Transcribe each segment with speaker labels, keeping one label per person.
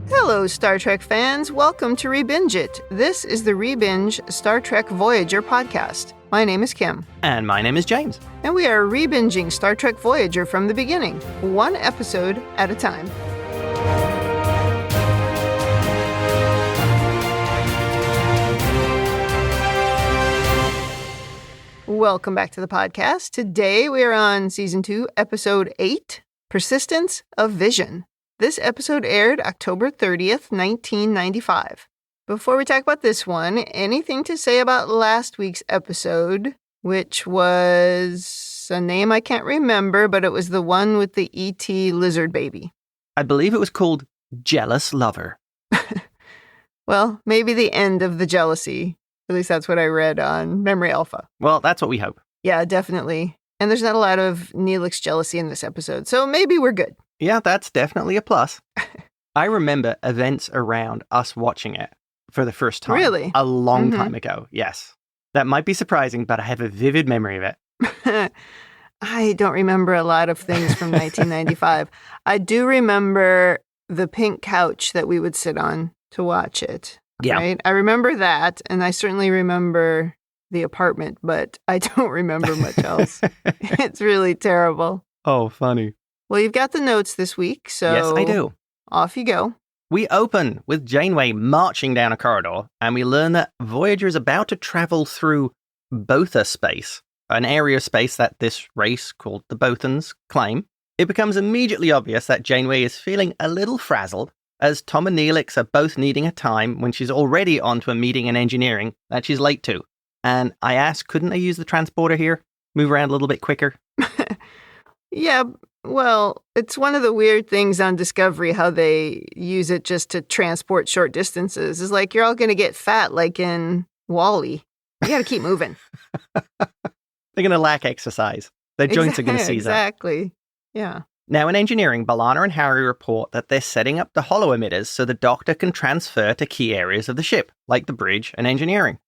Speaker 1: Hello, Star Trek fans. Welcome to ReBinge It. This is the ReBinge Star Trek Voyager podcast. My name is Kim.
Speaker 2: And my name is James.
Speaker 1: And we are rebinging Star Trek Voyager from the beginning, one episode at a time. Welcome back to the podcast. Today we are on Season 2, Episode 8, Persistence of Vision. This episode aired October 30th, 1995. Before we talk about this one, anything to say about last week's episode, which was a name I can't remember, but it was the one with the E.T. lizard baby.
Speaker 2: I believe it was called Jealous Lover.
Speaker 1: Well, maybe the end of the jealousy. At least that's what I read on Memory Alpha.
Speaker 2: Well, that's what we hope.
Speaker 1: Yeah, definitely. And there's not a lot of Neelix jealousy in this episode, so maybe we're good.
Speaker 2: Yeah, that's definitely a plus. I remember events around us watching it for the first time.
Speaker 1: Really?
Speaker 2: A long time ago, yes. That might be surprising, but I have a vivid memory of it.
Speaker 1: I don't remember a lot of things from 1995. I do remember the pink couch that we would sit on to watch it.
Speaker 2: Yeah.
Speaker 1: Right? I remember that, and I certainly remember the apartment, but I don't remember much else. It's really terrible.
Speaker 2: Oh, funny.
Speaker 1: Well, you've got the notes this week, so
Speaker 2: Yes, I do.
Speaker 1: Off you go.
Speaker 2: We open with Janeway marching down a corridor, and we learn that Voyager is about to travel through Botha space, an area of space that this race, called the Bothans, claim. It becomes immediately obvious that Janeway is feeling a little frazzled, as Tom and Neelix are both needing a time when she's already on to a meeting in engineering that she's late to. And I asked, couldn't they use the transporter here? Move around a little bit quicker?
Speaker 1: Yeah, well, it's one of the weird things on Discovery, how they use it just to transport short distances. It's like you're all going to get fat like in WALL-E. You got to keep moving.
Speaker 2: They're going to lack exercise. Their joints are going to seize up.
Speaker 1: Exactly. Yeah.
Speaker 2: Now, in engineering, B'Elanna and Harry report that they're setting up the holo emitters so the Doctor can transfer to key areas of the ship, like the bridge and engineering.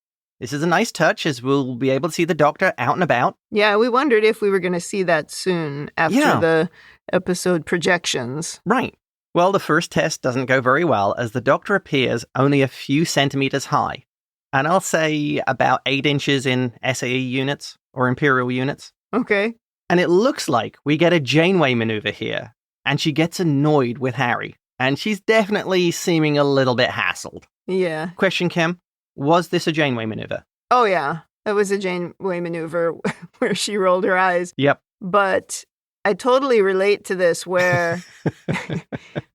Speaker 2: This is a nice touch, as we'll be able to see the Doctor out and about.
Speaker 1: Yeah, we wondered if we were going to see that soon after the episode projections.
Speaker 2: Right. Well, the first test doesn't go very well, as the Doctor appears only a few centimeters high. And I'll say about 8 inches in SAE units, or Imperial units.
Speaker 1: Okay.
Speaker 2: And it looks like we get a Janeway maneuver here, and she gets annoyed with Harry. And she's definitely seeming a little bit hassled.
Speaker 1: Yeah.
Speaker 2: Question, Kim. Was this a Janeway maneuver?
Speaker 1: Oh, yeah. It was a Janeway maneuver where she rolled her eyes.
Speaker 2: Yep.
Speaker 1: But I totally relate to this where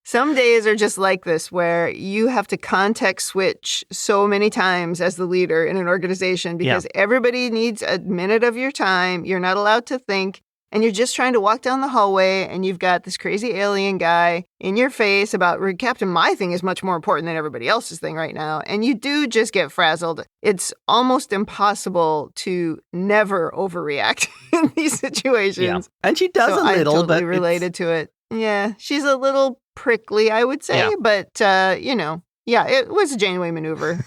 Speaker 1: some days are just like this, where you have to context switch so many times as the leader in an organization because everybody needs a minute of your time. You're not allowed to think. And you're just trying to walk down the hallway and you've got this crazy alien guy in your face about, Captain, my thing is much more important than everybody else's thing right now. And you do just get frazzled. It's almost impossible to never overreact in these situations.
Speaker 2: Yeah. And she does a little,
Speaker 1: I'm totally
Speaker 2: but
Speaker 1: related to it. Yeah, she's a little prickly, I would say. Yeah. But, it was a Janeway maneuver.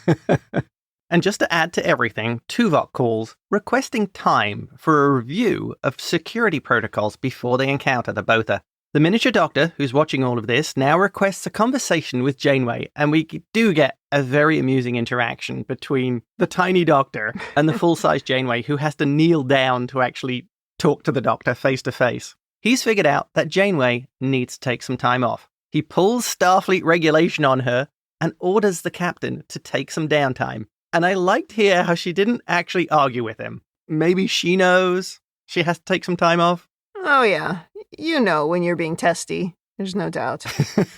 Speaker 2: And just to add to everything, Tuvok calls, requesting time for a review of security protocols before they encounter the Botha. The miniature Doctor, who's watching all of this, now requests a conversation with Janeway, and we do get a very amusing interaction between the tiny Doctor and the full-size Janeway, who has to kneel down to actually talk to the Doctor face to face. He's figured out that Janeway needs to take some time off. He pulls Starfleet regulation on her and orders the captain to take some downtime. And I liked here how she didn't actually argue with him. Maybe she knows she has to take some time off.
Speaker 1: Oh, yeah. You know when you're being testy. There's no doubt.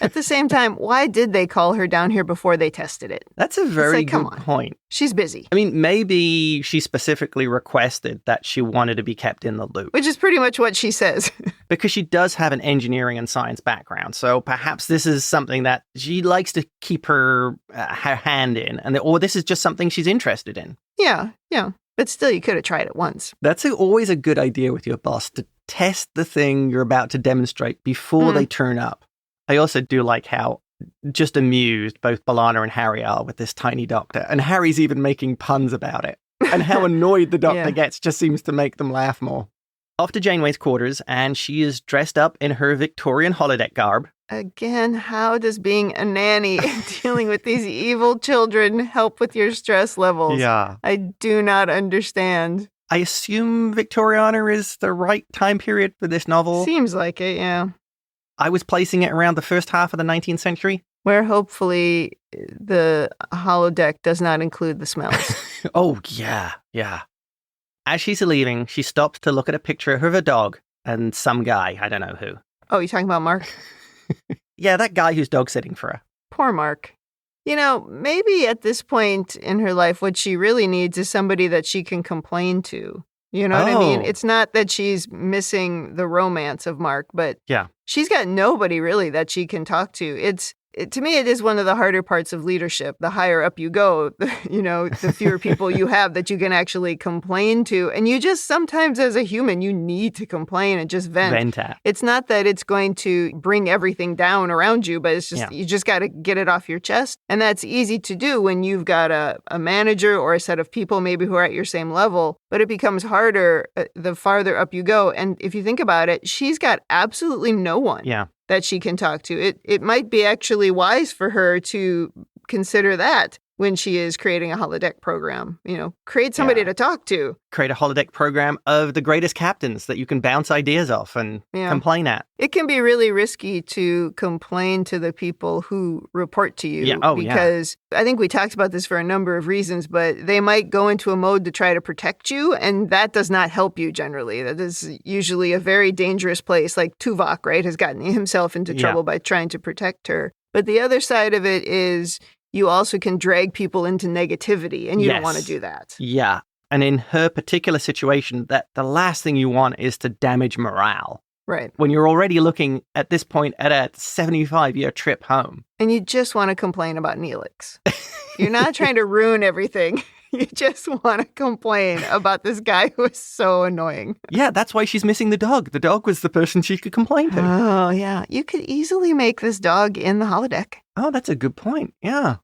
Speaker 1: At the same time, why did they call her down here before they tested it?
Speaker 2: That's a very good point.
Speaker 1: She's busy.
Speaker 2: I mean, maybe she specifically requested that she wanted to be kept in the loop.
Speaker 1: Which is pretty much what she says.
Speaker 2: Because she does have an engineering and science background. So perhaps this is something that she likes to keep her hand in. Or this is just something she's interested in.
Speaker 1: Yeah. But still, you could have tried it once.
Speaker 2: That's always a good idea with your boss, to test the thing you're about to demonstrate before they turn up. I also do like how just amused both B'Elanna and Harry are with this tiny Doctor. And Harry's even making puns about it. And how annoyed the Doctor gets just seems to make them laugh more. Off to Janeway's quarters, and she is dressed up in her Victorian holodeck garb.
Speaker 1: Again, how does being a nanny and dealing with these evil children help with your stress levels?
Speaker 2: Yeah.
Speaker 1: I do not understand.
Speaker 2: I assume Victoriana is the right time period for this novel.
Speaker 1: Seems like it, yeah.
Speaker 2: I was placing it around the first half of the 19th century.
Speaker 1: Where hopefully the holodeck does not include the smells.
Speaker 2: Oh, yeah. As she's leaving, she stops to look at a picture of her dog and some guy. I don't know who.
Speaker 1: Oh, you talking about Mark?
Speaker 2: Yeah, that guy who's dog sitting for her.
Speaker 1: Poor Mark. You know, maybe at this point in her life, what she really needs is somebody that she can complain to. You know what I mean? It's not that she's missing the romance of Mark, but she's got nobody really that she can talk to. To me, it is one of the harder parts of leadership. The higher up you go, the fewer people you have that you can actually complain to. And you just sometimes as a human, you need to complain and just vent.
Speaker 2: Vent at.
Speaker 1: It's not that it's going to bring everything down around you, but it's just you just got to get it off your chest. And that's easy to do when you've got a manager or a set of people maybe who are at your same level. But it becomes harder the farther up you go. And if you think about it, she's got absolutely no one. That she can talk to. It might be actually wise for her to consider that when she is creating a holodeck program. Create somebody to talk to.
Speaker 2: Create a holodeck program of the greatest captains that you can bounce ideas off and complain at.
Speaker 1: It can be really risky to complain to the people who report to you. Because I think we talked about this for a number of reasons, but they might go into a mode to try to protect you, and that does not help you generally. That is usually a very dangerous place. Like Tuvok, right, has gotten himself into trouble by trying to protect her. But the other side of it is you also can drag people into negativity, and you don't want to do that.
Speaker 2: Yeah. And in her particular situation, that the last thing you want is to damage morale.
Speaker 1: Right.
Speaker 2: When you're already looking at this point at a 75-year trip home.
Speaker 1: And you just want to complain about Neelix. You're not trying to ruin everything. You just want to complain about this guy who is so annoying.
Speaker 2: Yeah, that's why she's missing the dog. The dog was the person she could complain to.
Speaker 1: Oh, yeah. You could easily make this dog in the holodeck.
Speaker 2: Oh, that's a good point. Yeah.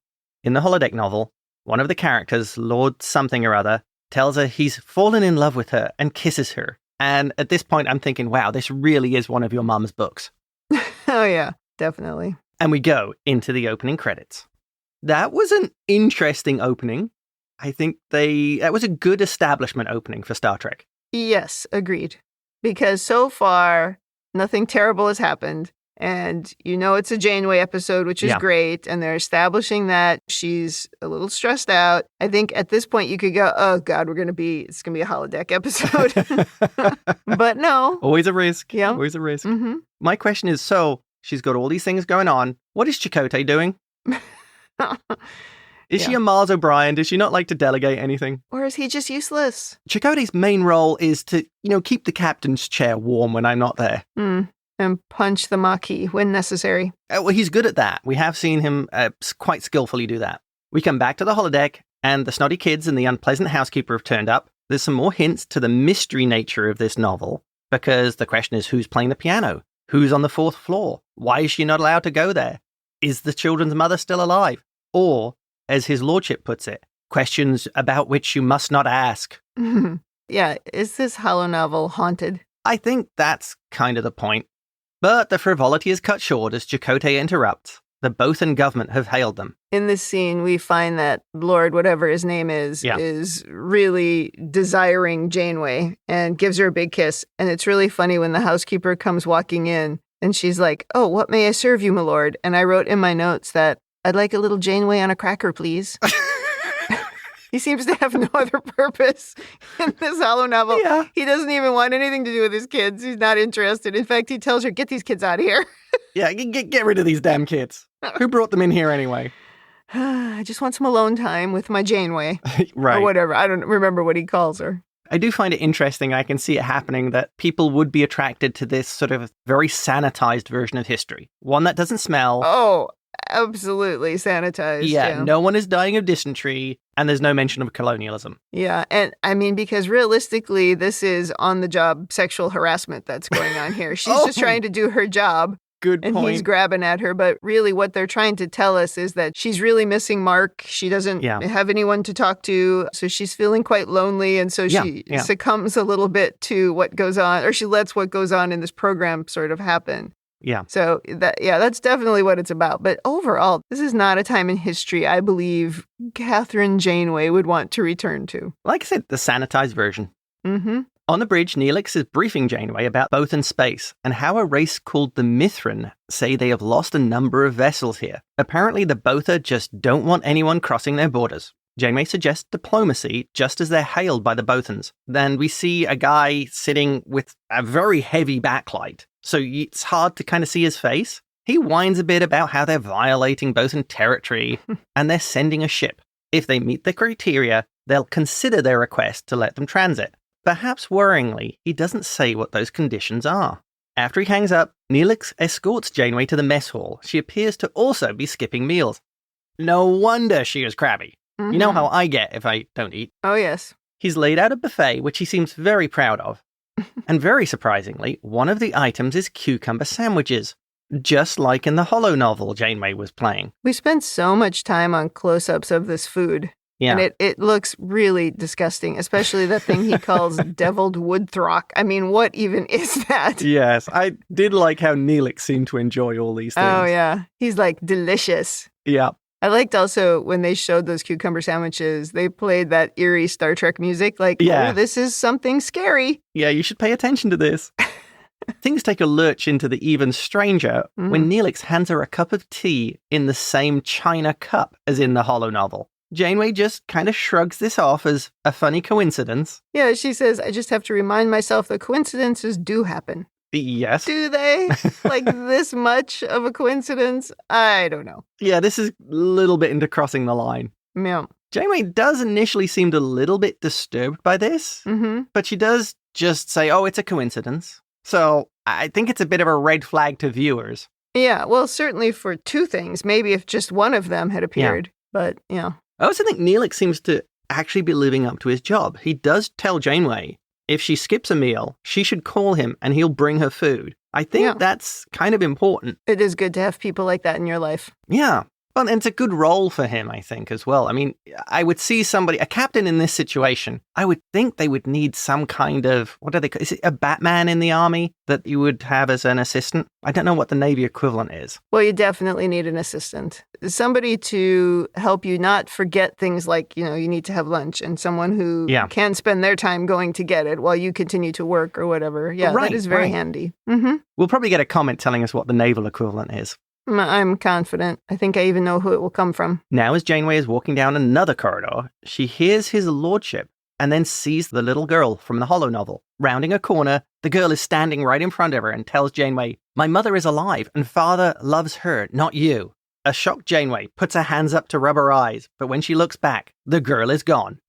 Speaker 2: In the holodeck novel, one of the characters, Lord something or other, tells her he's fallen in love with her and kisses her. And at this point, I'm thinking, wow, this really is one of your mum's books.
Speaker 1: Oh, yeah, definitely.
Speaker 2: And we go into the opening credits. That was an interesting opening. I think that was a good establishment opening for Star Trek.
Speaker 1: Yes, agreed. Because so far, nothing terrible has happened. And it's a Janeway episode, which is great. And they're establishing that she's a little stressed out. I think at this point you could go, oh, God, it's going to be a holodeck episode. But no.
Speaker 2: Always a risk.
Speaker 1: Yeah.
Speaker 2: Always a risk.
Speaker 1: Mm-hmm.
Speaker 2: My question is, so she's got all these things going on. What is Chakotay doing? Is she a Mars O'Brien? Does she not like to delegate anything?
Speaker 1: Or is he just useless?
Speaker 2: Chakotay's main role is to, keep the captain's chair warm when I'm not there.
Speaker 1: And punch the Maquis when necessary.
Speaker 2: Well, he's good at that. We have seen him quite skillfully do that. We come back to the holodeck, and the snotty kids and the unpleasant housekeeper have turned up. There's some more hints to the mystery nature of this novel, because the question is, who's playing the piano? Who's on the fourth floor? Why is she not allowed to go there? Is the children's mother still alive? Or, as his lordship puts it, questions about which you must not ask.
Speaker 1: Yeah, is this holo novel haunted?
Speaker 2: I think that's kind of the point. But the frivolity is cut short as Chakotay interrupts. The Bothan government have hailed them.
Speaker 1: In this scene, we find that Lord, whatever his name is really desiring Janeway and gives her a big kiss. And it's really funny when the housekeeper comes walking in and she's like, oh, what may I serve you, my lord? And I wrote in my notes that I'd like a little Janeway on a cracker, please. He seems to have no other purpose in this holo novel.
Speaker 2: Yeah.
Speaker 1: He doesn't even want anything to do with his kids. He's not interested. In fact, he tells her, get these kids out of here.
Speaker 2: Yeah, get rid of these damn kids. Who brought them in here anyway?
Speaker 1: I just want some alone time with my Janeway.
Speaker 2: Right.
Speaker 1: Or whatever. I don't remember what he calls her.
Speaker 2: I do find it interesting. I can see it happening that people would be attracted to this sort of very sanitized version of history. One that doesn't smell.
Speaker 1: Oh, absolutely sanitized.
Speaker 2: Yeah, no one is dying of dysentery, and there's no mention of colonialism.
Speaker 1: Yeah, and I mean, because realistically, this is on-the-job sexual harassment that's going on here. She's just trying to do her job.
Speaker 2: Good
Speaker 1: and
Speaker 2: point.
Speaker 1: he's grabbing at her. But really what they're trying to tell us is that she's really missing Mark. She doesn't have anyone to talk to. So she's feeling quite lonely. And so she succumbs a little bit to what goes on, or she lets what goes on in this program sort of happen.
Speaker 2: Yeah.
Speaker 1: So that's definitely what it's about. But overall, this is not a time in history I believe Catherine Janeway would want to return to.
Speaker 2: Like I said, the sanitized version.
Speaker 1: Mm-hmm.
Speaker 2: On the bridge, Neelix is briefing Janeway about Bothan space and how a race called the Mithrin say they have lost a number of vessels here. Apparently, the Botha just don't want anyone crossing their borders. Janeway suggests diplomacy just as they're hailed by the Bothans. Then we see a guy sitting with a very heavy backlight, so it's hard to kind of see his face. He whines a bit about how they're violating Bothan territory and they're sending a ship. If they meet the criteria, they'll consider their request to let them transit. Perhaps worryingly, he doesn't say what those conditions are. After he hangs up, Neelix escorts Janeway to the mess hall. She appears to also be skipping meals. No wonder she is crabby. Mm-hmm. You know how I get if I don't eat.
Speaker 1: Oh, yes.
Speaker 2: He's laid out a buffet, which he seems very proud of. And very surprisingly, one of the items is cucumber sandwiches, just like in the holo novel Janeway was playing.
Speaker 1: We spent so much time on close-ups of this food. Yeah. And it looks really disgusting, especially that thing he calls deviled woodthrock. I mean, what even is that?
Speaker 2: Yes, I did like how Neelix seemed to enjoy all these things.
Speaker 1: Oh, yeah. He's like, delicious.
Speaker 2: Yeah.
Speaker 1: I liked also when they showed those cucumber sandwiches, they played that eerie Star Trek music. Like, oh, this is something scary.
Speaker 2: Yeah, you should pay attention to this. Things take a lurch into the even stranger when Neelix hands her a cup of tea in the same china cup as in the holo novel. Janeway just kind of shrugs this off as a funny coincidence.
Speaker 1: Yeah, she says, I just have to remind myself that coincidences do happen.
Speaker 2: Yes.
Speaker 1: Do they? Like this much of a coincidence? I don't know.
Speaker 2: Yeah, this is a little bit into crossing the line.
Speaker 1: Yeah.
Speaker 2: Janeway does initially seem a little bit disturbed by this, but she does just say, oh, it's a coincidence. So I think it's a bit of a red flag to viewers.
Speaker 1: Yeah, well, certainly for two things. Maybe if just one of them had appeared, but yeah.
Speaker 2: I also think Neelix seems to actually be living up to his job. He does tell Janeway if she skips a meal, she should call him and he'll bring her food. I think that's kind of important.
Speaker 1: It is good to have people like that in your life.
Speaker 2: Yeah. Well, and it's a good role for him, I think, as well. I mean, I would see somebody, a captain in this situation, I would think they would need some kind of, what do they call, is it a Batman in the army that you would have as an assistant? I don't know what the Navy equivalent is.
Speaker 1: Well, you definitely need an assistant. Somebody to help you not forget things like, you need to have lunch, and someone who can spend their time going to get it while you continue to work or whatever. Yeah, that is very handy. Mm-hmm.
Speaker 2: We'll probably get a comment telling us what the naval equivalent is.
Speaker 1: I'm confident. I think I even know who it will come from.
Speaker 2: Now, as Janeway is walking down another corridor, she hears his lordship and then sees the little girl from the holo novel. Rounding a corner, the girl is standing right in front of her and tells Janeway, my mother is alive and father loves her, not you. A shocked Janeway puts her hands up to rub her eyes, but when she looks back, the girl is gone.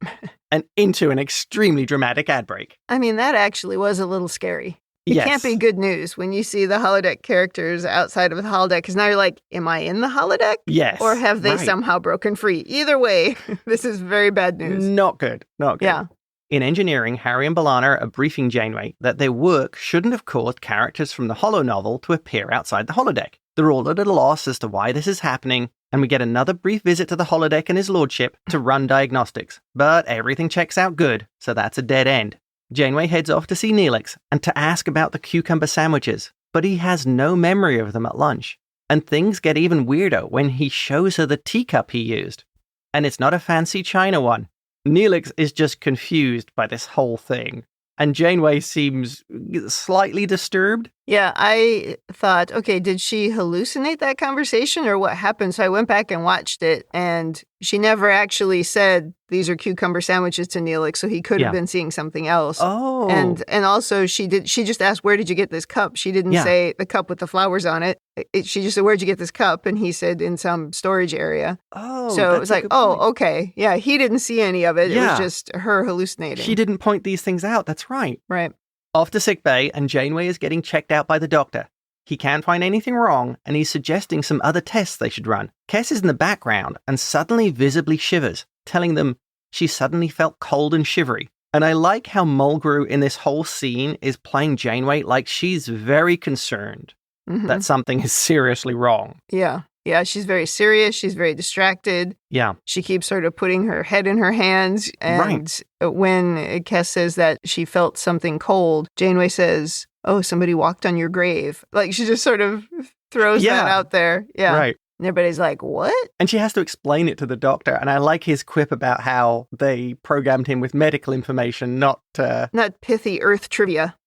Speaker 2: And into an extremely dramatic ad break.
Speaker 1: I mean, that actually was a little scary. It can't be good news when you see the holodeck characters outside of the holodeck, because now you're like, am I in the holodeck?
Speaker 2: Yes.
Speaker 1: Or have they somehow broken free? Either way, this is very bad news.
Speaker 2: Not good. Not good.
Speaker 1: Yeah.
Speaker 2: In engineering, Harry and B'Elanna are briefing Janeway that their work shouldn't have caused characters from the holo novel to appear outside the holodeck. They're all at a loss as to why this is happening, and we get another brief visit to the holodeck and his lordship to run diagnostics. But everything checks out good, so that's a dead end. Janeway heads off to see Neelix and to ask about the cucumber sandwiches, but he has no memory of them at lunch. And things get even weirder when he shows her the teacup he used. And it's not a fancy china one. Neelix is just confused by this whole thing. And Janeway seems slightly disturbed.
Speaker 1: Yeah, I thought, okay, did she hallucinate that conversation or what happened? So I went back and watched it, and she never actually said, these are cucumber sandwiches to Neelix, so he could have been seeing something else.
Speaker 2: Oh.
Speaker 1: And also she just asked, where did you get this cup? She didn't say the cup with the flowers on it. She just said, where'd you get this cup? And he said, in some storage area.
Speaker 2: Oh,
Speaker 1: so it was like, okay. Yeah, he didn't see any of it.
Speaker 2: Yeah.
Speaker 1: It was just her hallucinating.
Speaker 2: She didn't point these things out. That's right.
Speaker 1: Right.
Speaker 2: Off to sickbay, and Janeway is getting checked out by the doctor. He can't find anything wrong, and he's suggesting some other tests they should run. Kes is in the background and suddenly visibly shivers, telling them she suddenly felt cold and shivery. And I like how Mulgrew in this whole scene is playing Janeway like she's very concerned. that something is seriously wrong.
Speaker 1: Yeah. Yeah, she's very serious. She's very distracted.
Speaker 2: Yeah.
Speaker 1: She keeps sort of putting her head in her hands. And when Kes says that she felt something cold, Janeway says, "Oh, somebody walked on your grave." Like, she just sort of throws that out there. Yeah.
Speaker 2: Right.
Speaker 1: And everybody's like, what?
Speaker 2: And she has to explain it to the doctor. And I like his quip about how they programmed him with medical information, not
Speaker 1: pithy Earth trivia.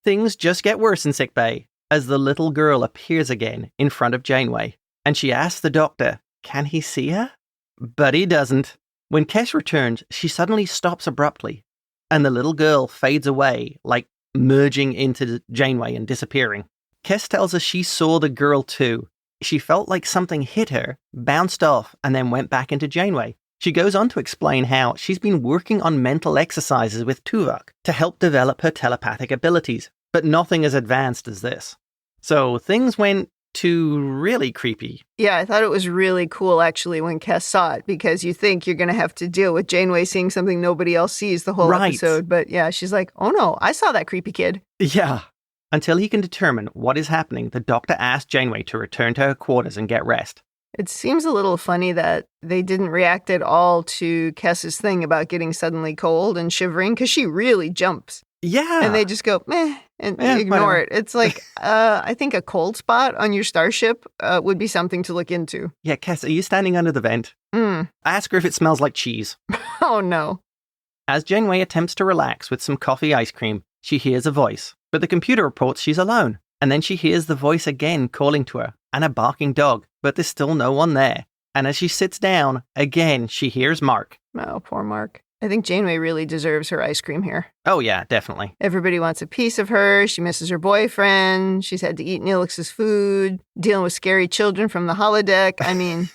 Speaker 2: Things just get worse in sickbay as the little girl appears again in front of Janeway. And she asks the doctor, can he see her? But he doesn't. When Kes returns, she suddenly stops abruptly, and the little girl fades away, like merging into Janeway and disappearing. Kes tells us she saw the girl too. She felt like something hit her, bounced off, and then went back into Janeway. She goes on to explain how she's been working on mental exercises with Tuvok to help develop her telepathic abilities, but nothing as advanced as this. So things went to really creepy.
Speaker 1: Yeah, I thought it was really cool, actually, when Kes saw it, because you think you're going to have to deal with Janeway seeing something nobody else sees the whole episode. But yeah, she's like, oh no, I saw that creepy kid.
Speaker 2: Yeah. Until he can determine what is happening, the doctor asks Janeway to return to her quarters and get rest.
Speaker 1: It seems a little funny that they didn't react at all to Kes's thing about getting suddenly cold and shivering, because she really jumps.
Speaker 2: Yeah.
Speaker 1: And they just go, meh, and ignore
Speaker 2: whatever.
Speaker 1: it. It's like, I think a cold spot on your starship would be something to look into.
Speaker 2: Yeah, Kes, are you standing under the vent? Ask her if it smells like cheese.
Speaker 1: Oh, no.
Speaker 2: As Janeway attempts to relax with some coffee ice cream, she hears a voice, but the computer reports she's alone. And then she hears the voice again calling to her, and a barking dog, but there's still no one there. And as she sits down, again, she hears Mark.
Speaker 1: Oh, poor Mark. I think Janeway really deserves her ice cream here.
Speaker 2: Oh, yeah, definitely.
Speaker 1: Everybody wants a piece of her. She misses her boyfriend. She's had to eat Neelix's food, dealing with scary children from the holodeck. I mean,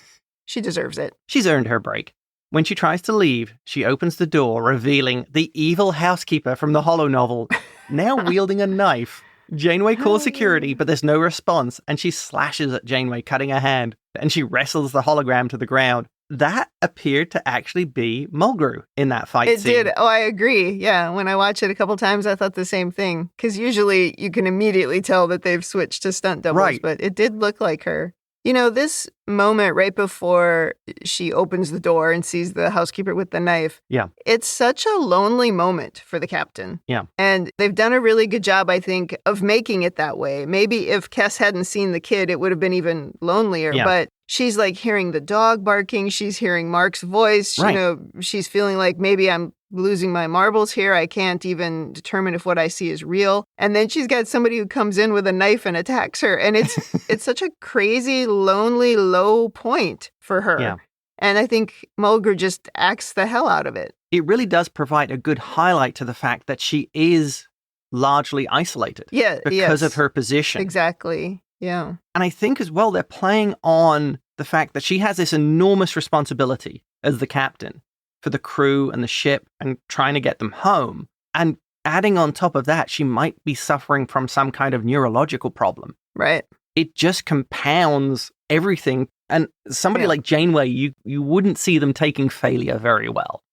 Speaker 1: she deserves it.
Speaker 2: She's earned her break. When she tries to leave, she opens the door, revealing the evil housekeeper from the holo novel, now wielding a knife. Janeway calls security, but there's no response, and she slashes at Janeway, cutting her hand, and she wrestles the hologram to the ground. That appeared to actually be Mulgrew in that fight scene.
Speaker 1: It did. Oh, I agree. Yeah, when I watched it a couple times, I thought the same thing. Because usually you can immediately tell that they've switched to stunt doubles, but it did look like her. You know, this moment right before she opens the door and sees the housekeeper with the knife, it's such a lonely moment for the captain.
Speaker 2: Yeah.
Speaker 1: And they've done a really good job, I think, of making it that way. Maybe if Kes hadn't seen the kid, it would have been even lonelier.
Speaker 2: Yeah.
Speaker 1: But she's like hearing the dog barking. She's hearing Mark's voice. You know, she's feeling like maybe I'm losing my marbles here. I can't even determine if what I see is real. And then she's got somebody who comes in with a knife and attacks her. And it's such a crazy, lonely, low point for her.
Speaker 2: Yeah.
Speaker 1: And I think Mulgrew just acts the hell out of it.
Speaker 2: It really does provide a good highlight to the fact that she is largely isolated because of her position.
Speaker 1: Exactly. Yeah.
Speaker 2: And I think as well, they're playing on the fact that she has this enormous responsibility as the captain for the crew and the ship and trying to get them home. And adding on top of that, she might be suffering from some kind of neurological problem.
Speaker 1: Right.
Speaker 2: It just compounds everything. And somebody like Janeway, you wouldn't see them taking failure very well.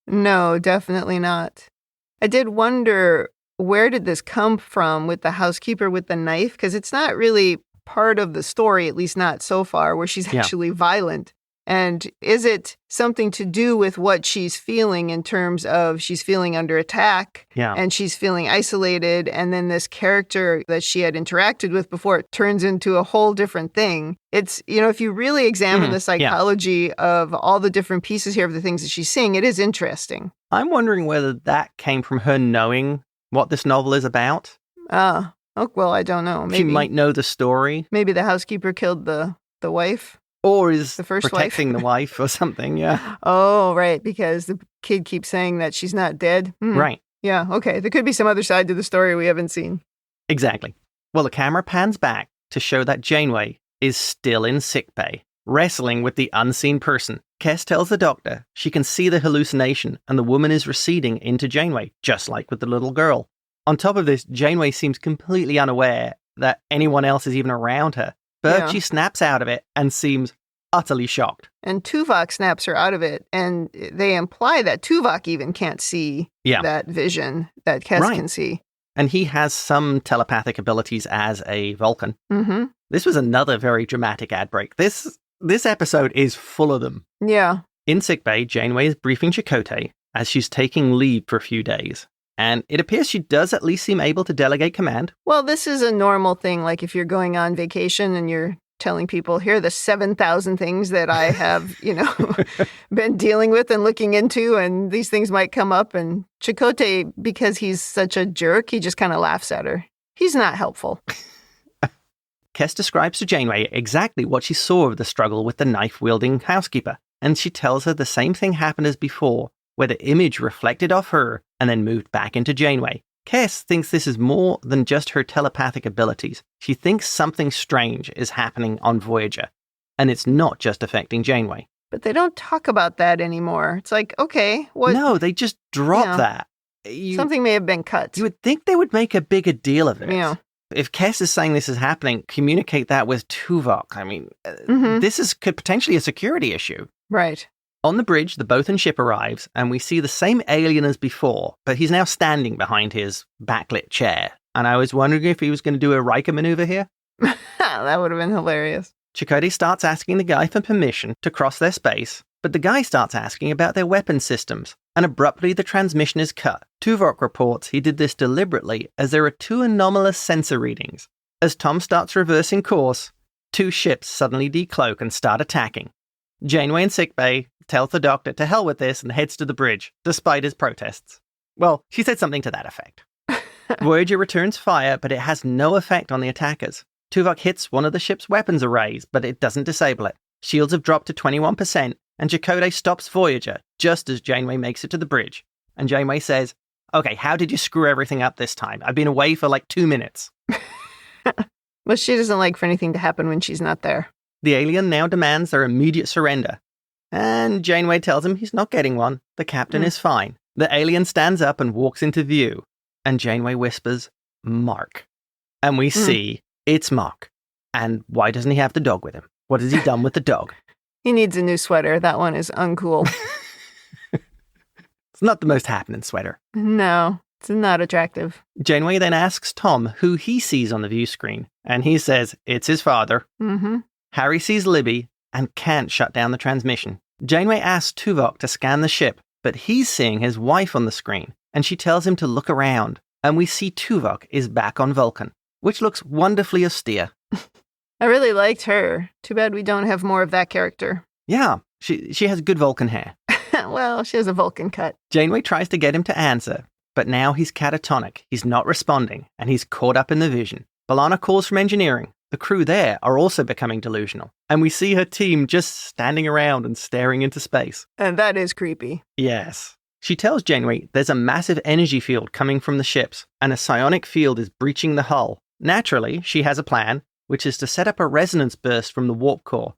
Speaker 1: No, definitely not. I did wonder, where did this come from with the housekeeper with the knife? Because it's not really part of the story, at least not so far, where she's actually violent. And is it something to do with what she's feeling in terms of she's feeling under attack and she's feeling isolated, and then this character that she had interacted with before it turns into a whole different thing? It's, you know, if you really examine the psychology of all the different pieces here of the things that she's seeing, it is interesting.
Speaker 2: I'm wondering whether that came from her knowing what this novel is about.
Speaker 1: Oh, well, I don't know. Maybe
Speaker 2: she might know the story.
Speaker 1: Maybe the housekeeper killed the wife.
Speaker 2: Or is
Speaker 1: the first
Speaker 2: protecting the wife or something,
Speaker 1: Oh, right, because the kid keeps saying that she's not dead.
Speaker 2: Right.
Speaker 1: Yeah, okay. There could be some other side to the story we haven't seen.
Speaker 2: Exactly. Well, the camera pans back to show that Janeway is still in sickbay, wrestling with the unseen person. Kes tells the doctor she can see the hallucination and the woman is receding into Janeway, just like with the little girl. On top of this, Janeway seems completely unaware that anyone else is even around her. But she snaps out of it and seems utterly shocked.
Speaker 1: And Tuvok snaps her out of it, and they imply that Tuvok even can't see that vision that Kes can see.
Speaker 2: And he has some telepathic abilities as a Vulcan.
Speaker 1: Mm-hmm.
Speaker 2: This was another very dramatic ad break. This episode is full of them.
Speaker 1: Yeah.
Speaker 2: In sickbay, Janeway is briefing Chakotay as she's taking leave for a few days. And it appears she does at least seem able to delegate command.
Speaker 1: Well, this is a normal thing. Like if you're going on vacation and you're telling people, here are the 7,000 things that I have, been dealing with and looking into, and these things might come up. And Chakotay, because he's such a jerk, he just kind of laughs at her. He's not helpful.
Speaker 2: Kes describes to Janeway exactly what she saw of the struggle with the knife-wielding housekeeper, and she tells her the same thing happened as before, where the image reflected off her and then moved back into Janeway. Kes thinks this is more than just her telepathic abilities. She thinks something strange is happening on Voyager, and it's not just affecting Janeway.
Speaker 1: But they don't talk about that anymore. It's like, okay, what?
Speaker 2: No, they just drop that.
Speaker 1: Something may have been cut.
Speaker 2: You would think they would make a bigger deal of it.
Speaker 1: Yeah.
Speaker 2: If Kes is saying this is happening, communicate that with Tuvok. I mean, this could potentially a security issue.
Speaker 1: Right.
Speaker 2: On the bridge, the Bothan ship arrives, and we see the same alien as before, but he's now standing behind his backlit chair. And I was wondering if he was going to do a Riker maneuver here.
Speaker 1: That would have been hilarious.
Speaker 2: Chakotay starts asking the guy for permission to cross their space, but the guy starts asking about their weapon systems, and abruptly the transmission is cut. Tuvok reports he did this deliberately as there are 2 anomalous sensor readings. As Tom starts reversing course, 2 ships suddenly decloak and start attacking. Janeway in sickbay tells the doctor to hell with this and heads to the bridge, despite his protests. Well, she said something to that effect. Voyager returns fire, but it has no effect on the attackers. Tuvok hits one of the ship's weapons arrays, but it doesn't disable it. Shields have dropped to 21%, and Chakotay stops Voyager just as Janeway makes it to the bridge. And Janeway says, okay, how did you screw everything up this time? I've been away for like 2 minutes.
Speaker 1: Well, she doesn't like for anything to happen when she's not there.
Speaker 2: The alien now demands their immediate surrender. And Janeway tells him he's not getting one. The captain is fine. The alien stands up and walks into view. And Janeway whispers, Mark. And we see it's Mark. And why doesn't he have the dog with him? What has he done with the dog?
Speaker 1: He needs a new sweater. That one is uncool.
Speaker 2: It's not the most happening sweater.
Speaker 1: No, it's not attractive.
Speaker 2: Janeway then asks Tom who he sees on the view screen. And he says it's his father.
Speaker 1: Mm-hmm.
Speaker 2: Harry sees Libby and can't shut down the transmission. Janeway asks Tuvok to scan the ship, but he's seeing his wife on the screen, and she tells him to look around, and we see Tuvok is back on Vulcan, which looks wonderfully austere.
Speaker 1: I really liked her. Too bad we don't have more of that character.
Speaker 2: Yeah, she has good Vulcan hair.
Speaker 1: Well, she has a Vulcan cut.
Speaker 2: Janeway tries to get him to answer, but now he's catatonic, he's not responding, and he's caught up in the vision. B'Elanna calls from engineering. The crew there are also becoming delusional, and we see her team just standing around and staring into space.
Speaker 1: And that is creepy.
Speaker 2: Yes. She tells Janeway there's a massive energy field coming from the ships, and a psionic field is breaching the hull. Naturally, she has a plan, which is to set up a resonance burst from the warp core.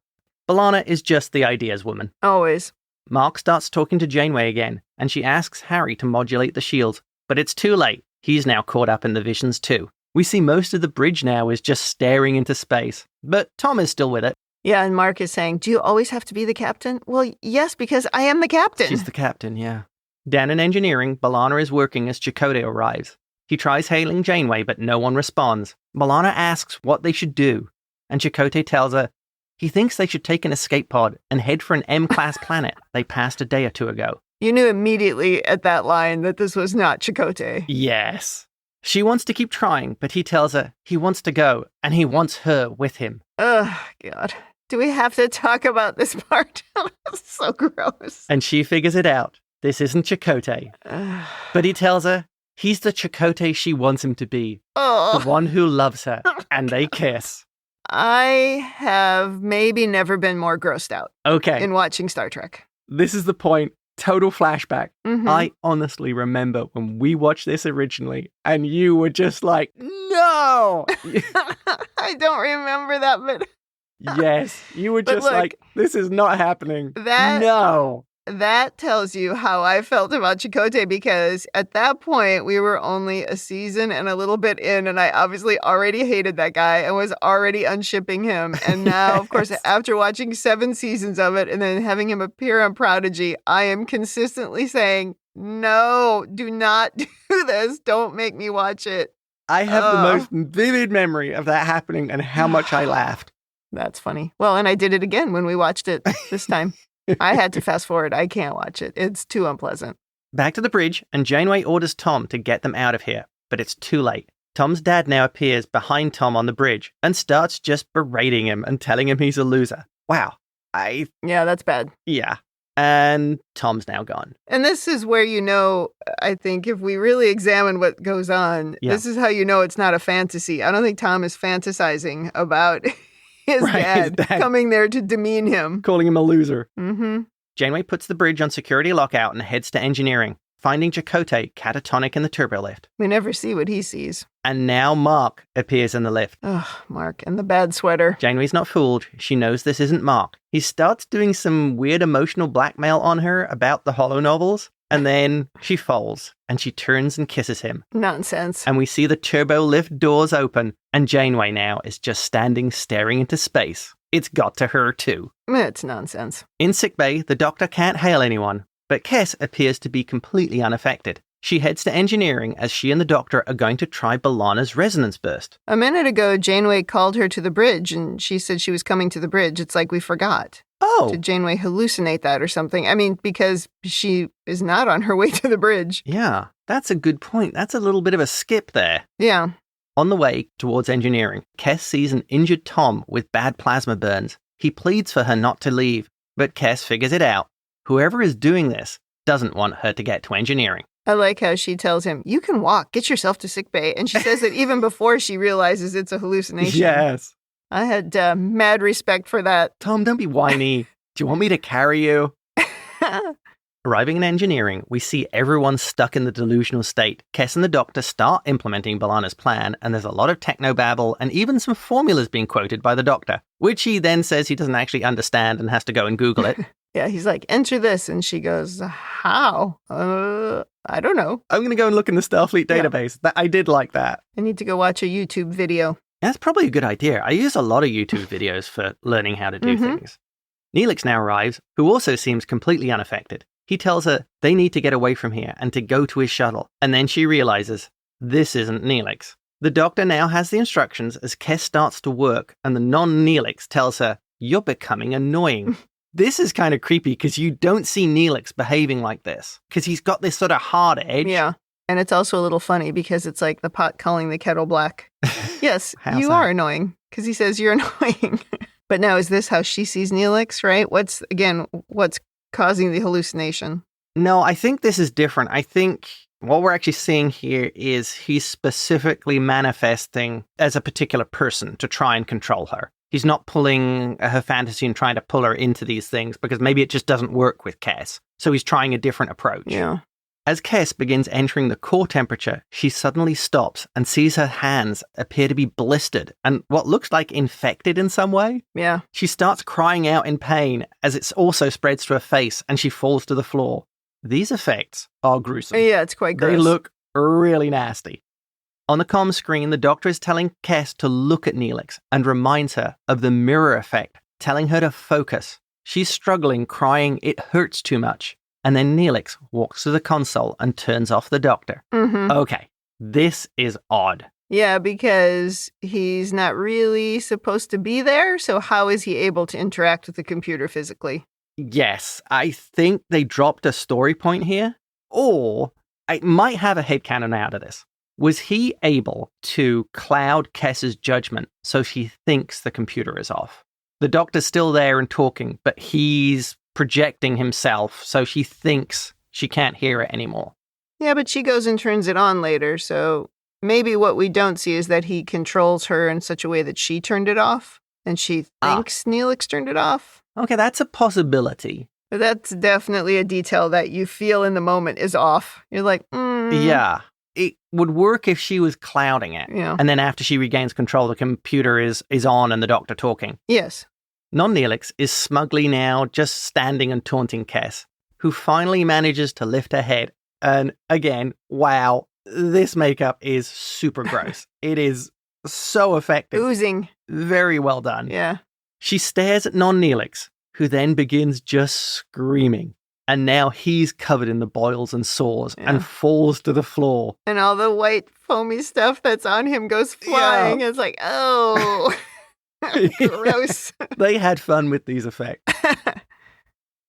Speaker 2: B'Elanna is just the ideas woman.
Speaker 1: Always.
Speaker 2: Mark starts talking to Janeway again, and she asks Harry to modulate the shield, but it's too late. He's now caught up in the visions too. We see most of the bridge now is just staring into space, but Tom is still with it.
Speaker 1: Yeah, and Mark is saying, do you always have to be the captain? Well, yes, because I am the captain.
Speaker 2: She's the captain, yeah. Down in engineering, B'Elanna is working as Chakotay arrives. He tries hailing Janeway, but no one responds. B'Elanna asks what they should do, and Chakotay tells her he thinks they should take an escape pod and head for an M-class planet they passed a day or 2 ago.
Speaker 1: You knew immediately at that line that this was not Chakotay.
Speaker 2: Yes. She wants to keep trying, but he tells her he wants to go, and he wants her with him.
Speaker 1: Oh, God. Do we have to talk about this part? So gross.
Speaker 2: And she figures it out. This isn't Chakotay. But he tells her he's the Chakotay she wants him to be. The one who loves her. And they kiss.
Speaker 1: I have maybe never been more grossed out.
Speaker 2: Okay.
Speaker 1: In watching Star Trek.
Speaker 2: This is the point. Total flashback.
Speaker 1: Mm-hmm.
Speaker 2: I honestly remember when we watched this originally, and you were just like, no!
Speaker 1: I don't remember that, but...
Speaker 2: Yes, you were just like, this is not happening. No!
Speaker 1: That tells you how I felt about Chakotay, because at that point, we were only a season and a little bit in, and I obviously already hated that guy and was already unshipping him. And now, yes. Of course, after watching 7 seasons of it and then having him appear on Prodigy, I am consistently saying, No, do not do this. Don't make me watch it.
Speaker 2: I have the most vivid memory of that happening and how much I laughed.
Speaker 1: That's funny. Well, and I did it again when we watched it this time. I had to fast forward. I can't watch it. It's too unpleasant.
Speaker 2: Back to the bridge, and Janeway orders Tom to get them out of here, but it's too late. Tom's dad now appears behind Tom on the bridge and starts just berating him and telling him he's a loser. Wow.
Speaker 1: Yeah, that's bad.
Speaker 2: Yeah. And Tom's now gone.
Speaker 1: And this is where I think if we really examine what goes on, This is how you know it's not a fantasy. I don't think Tom is fantasizing about his dad coming there to demean him.
Speaker 2: Calling him a loser.
Speaker 1: Mm-hmm.
Speaker 2: Janeway puts the bridge on security lockout and heads to engineering, finding Chakotay catatonic in the turbo lift.
Speaker 1: We never see what he sees.
Speaker 2: And now Mark appears in the lift.
Speaker 1: Ugh, Mark and the bad sweater.
Speaker 2: Janeway's not fooled. She knows this isn't Mark. He starts doing some weird emotional blackmail on her about the holo novels, and then she falls, and she turns and kisses him.
Speaker 1: Nonsense.
Speaker 2: And we see the turbo lift doors open, and Janeway now is just standing staring into space. It's got to her too.
Speaker 1: It's nonsense.
Speaker 2: In sickbay, the doctor can't hail anyone, but Kes appears to be completely unaffected. She heads to engineering as she and the doctor are going to try B'Elanna's resonance burst.
Speaker 1: A minute ago, Janeway called her to the bridge, and she said she was coming to the bridge. It's like we forgot.
Speaker 2: Oh.
Speaker 1: Did Janeway hallucinate that or something? I mean, because she is not on her way to the bridge.
Speaker 2: Yeah, that's a good point. That's a little bit of a skip there.
Speaker 1: Yeah.
Speaker 2: On the way towards engineering, Kes sees an injured Tom with bad plasma burns. He pleads for her not to leave, but Kes figures it out. Whoever is doing this doesn't want her to get to engineering.
Speaker 1: I like how she tells him, you can walk, get yourself to sickbay. And she says that even before she realizes it's a hallucination.
Speaker 2: Yes.
Speaker 1: I had mad respect for that.
Speaker 2: Tom, don't be whiny. Do you want me to carry you? Arriving in engineering, we see everyone stuck in the delusional state. Kes and the doctor start implementing B'Elanna's plan, and there's a lot of technobabble and even some formulas being quoted by the doctor, which he then says he doesn't actually understand and has to go and Google it.
Speaker 1: Yeah, he's like, enter this. And she goes, how? I don't know.
Speaker 2: I'm going to go and look in the Starfleet database. I did like that.
Speaker 1: I need to go watch a YouTube video.
Speaker 2: That's probably a good idea. I use a lot of YouTube videos for learning how to do things. Neelix now arrives, who also seems completely unaffected. He tells her they need to get away from here and to go to his shuttle. And then she realizes this isn't Neelix. The doctor now has the instructions as Kes starts to work, and the non-Neelix tells her, you're becoming annoying. This is kind of creepy because you don't see Neelix behaving like this because he's got this sort of hard edge.
Speaker 1: Yeah. And it's also a little funny because it's like the pot calling the kettle black. Yes, you are annoying because he says you're annoying. But now is this how she sees Neelix, right? What's causing the hallucination?
Speaker 2: No, I think this is different. I think what we're actually seeing here is he's specifically manifesting as a particular person to try and control her. He's not pulling her fantasy and trying to pull her into these things because maybe it just doesn't work with Kes. So he's trying a different approach.
Speaker 1: Yeah.
Speaker 2: As Kes begins entering the core temperature, she suddenly stops and sees her hands appear to be blistered and what looks like infected in some way.
Speaker 1: Yeah.
Speaker 2: She starts crying out in pain as it also spreads to her face and she falls to the floor. These effects are gruesome.
Speaker 1: Yeah, it's quite gross.
Speaker 2: They look really nasty. On the comm screen, the doctor is telling Kes to look at Neelix and reminds her of the mirror effect, telling her to focus. She's struggling, crying, it hurts too much. And then Neelix walks to the console and turns off the doctor.
Speaker 1: Mm-hmm.
Speaker 2: Okay, this is odd.
Speaker 1: Yeah, because he's not really supposed to be there, so how is he able to interact with the computer physically?
Speaker 2: Yes, I think they dropped a story point here, or I might have a headcanon out of this. Was he able to cloud Kes's judgment so she thinks the computer is off? The doctor's still there and talking, but he's projecting himself so she thinks she can't hear it anymore.
Speaker 1: Yeah, but she goes and turns it on later, so maybe what we don't see is that he controls her in such a way that she turned it off, and she thinks Neelix turned it off.
Speaker 2: Okay, that's a possibility.
Speaker 1: But that's definitely a detail that you feel in the moment is off. You're like,
Speaker 2: Yeah. It would work if she was clouding it.
Speaker 1: Yeah.
Speaker 2: And then after she regains control, the computer is on and the doctor talking.
Speaker 1: Yes.
Speaker 2: Non-Neelix is smugly now just standing and taunting Kes, who finally manages to lift her head. And again, wow, this makeup is super gross. It is so effective.
Speaker 1: Oozing.
Speaker 2: Very well done.
Speaker 1: Yeah.
Speaker 2: She stares at non-Neelix, who then begins just screaming. And now he's covered in the boils and sores and falls to the floor.
Speaker 1: And all the white foamy stuff that's on him goes flying. It's like, oh, gross.
Speaker 2: They had fun with these effects.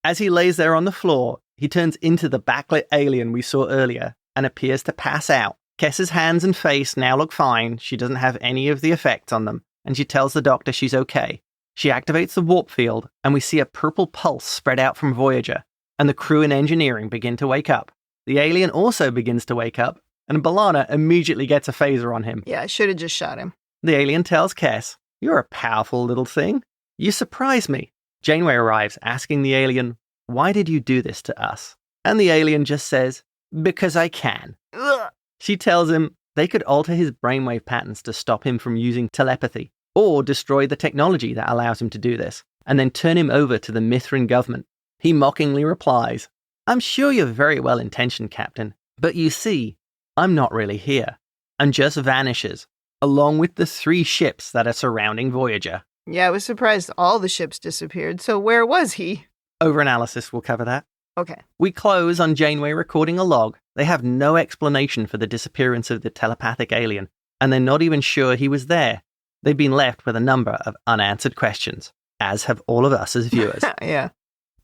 Speaker 2: As he lays there on the floor, he turns into the backlit alien we saw earlier and appears to pass out. Kessa's hands and face now look fine. She doesn't have any of the effects on them, and she tells the doctor she's okay. She activates the warp field, and we see a purple pulse spread out from Voyager, and the crew and engineering begin to wake up. The alien also begins to wake up, and B'Elanna immediately gets a phaser on him.
Speaker 1: Yeah, I should have just shot him.
Speaker 2: The alien tells Kes, "You're a powerful little thing. You surprise me." Janeway arrives, asking the alien, "Why did you do this to us?" And the alien just says, "Because I can."
Speaker 1: Ugh.
Speaker 2: She tells him they could alter his brainwave patterns to stop him from using telepathy, or destroy the technology that allows him to do this, and then turn him over to the Mithrin government. He mockingly replies, "I'm sure you're very well-intentioned, Captain, but you see, I'm not really here," and just vanishes, along with the 3 ships that are surrounding Voyager.
Speaker 1: Yeah, I was surprised all the ships disappeared, so where was he?
Speaker 2: Overanalysis will cover that.
Speaker 1: Okay.
Speaker 2: We close on Janeway recording a log. They have no explanation for the disappearance of the telepathic alien, and they're not even sure he was there. They've been left with a number of unanswered questions, as have all of us as viewers.
Speaker 1: Yeah.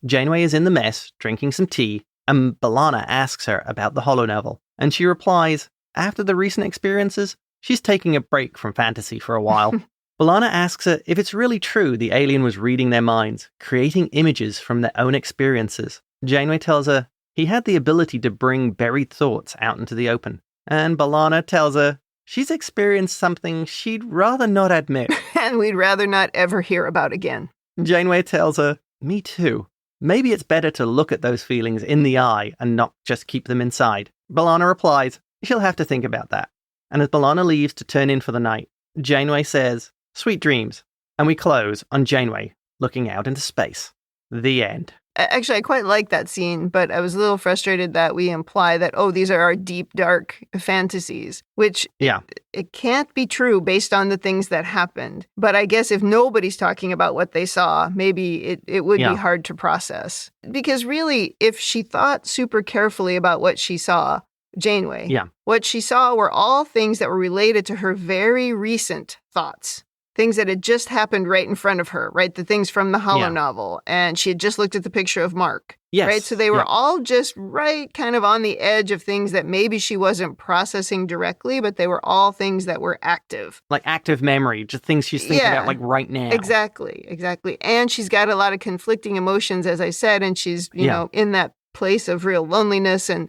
Speaker 2: Janeway is in the mess, drinking some tea, and B'Elanna asks her about the holonovel, and she replies, after the recent experiences, she's taking a break from fantasy for a while. B'Elanna asks her if it's really true the alien was reading their minds, creating images from their own experiences. Janeway tells her he had the ability to bring buried thoughts out into the open, and B'Elanna tells her she's experienced something she'd rather not admit.
Speaker 1: And we'd rather not ever hear about again.
Speaker 2: Janeway tells her, "Me too. Maybe it's better to look at those feelings in the eye and not just keep them inside." B'Elanna replies, she'll have to think about that. And as B'Elanna leaves to turn in for the night, Janeway says, "Sweet dreams." And we close on Janeway looking out into space. The end.
Speaker 1: Actually, I quite like that scene, but I was a little frustrated that we imply that, oh, these are our deep, dark fantasies, which it can't be true based on the things that happened. But I guess if nobody's talking about what they saw, maybe it would be hard to process. Because really, if she thought super carefully about what she saw, Janeway, what she saw were all things that were related to her very recent thoughts. Things that had just happened right in front of her, right? The things from the holo novel. And she had just looked at the picture of Mark.
Speaker 2: Yes.
Speaker 1: Right? So they were all just right kind of on the edge of things that maybe she wasn't processing directly, but they were all things that were active.
Speaker 2: Like active memory, just things she's thinking about like right now.
Speaker 1: Exactly. And she's got a lot of conflicting emotions, as I said, and she's, you know, in that place of real loneliness and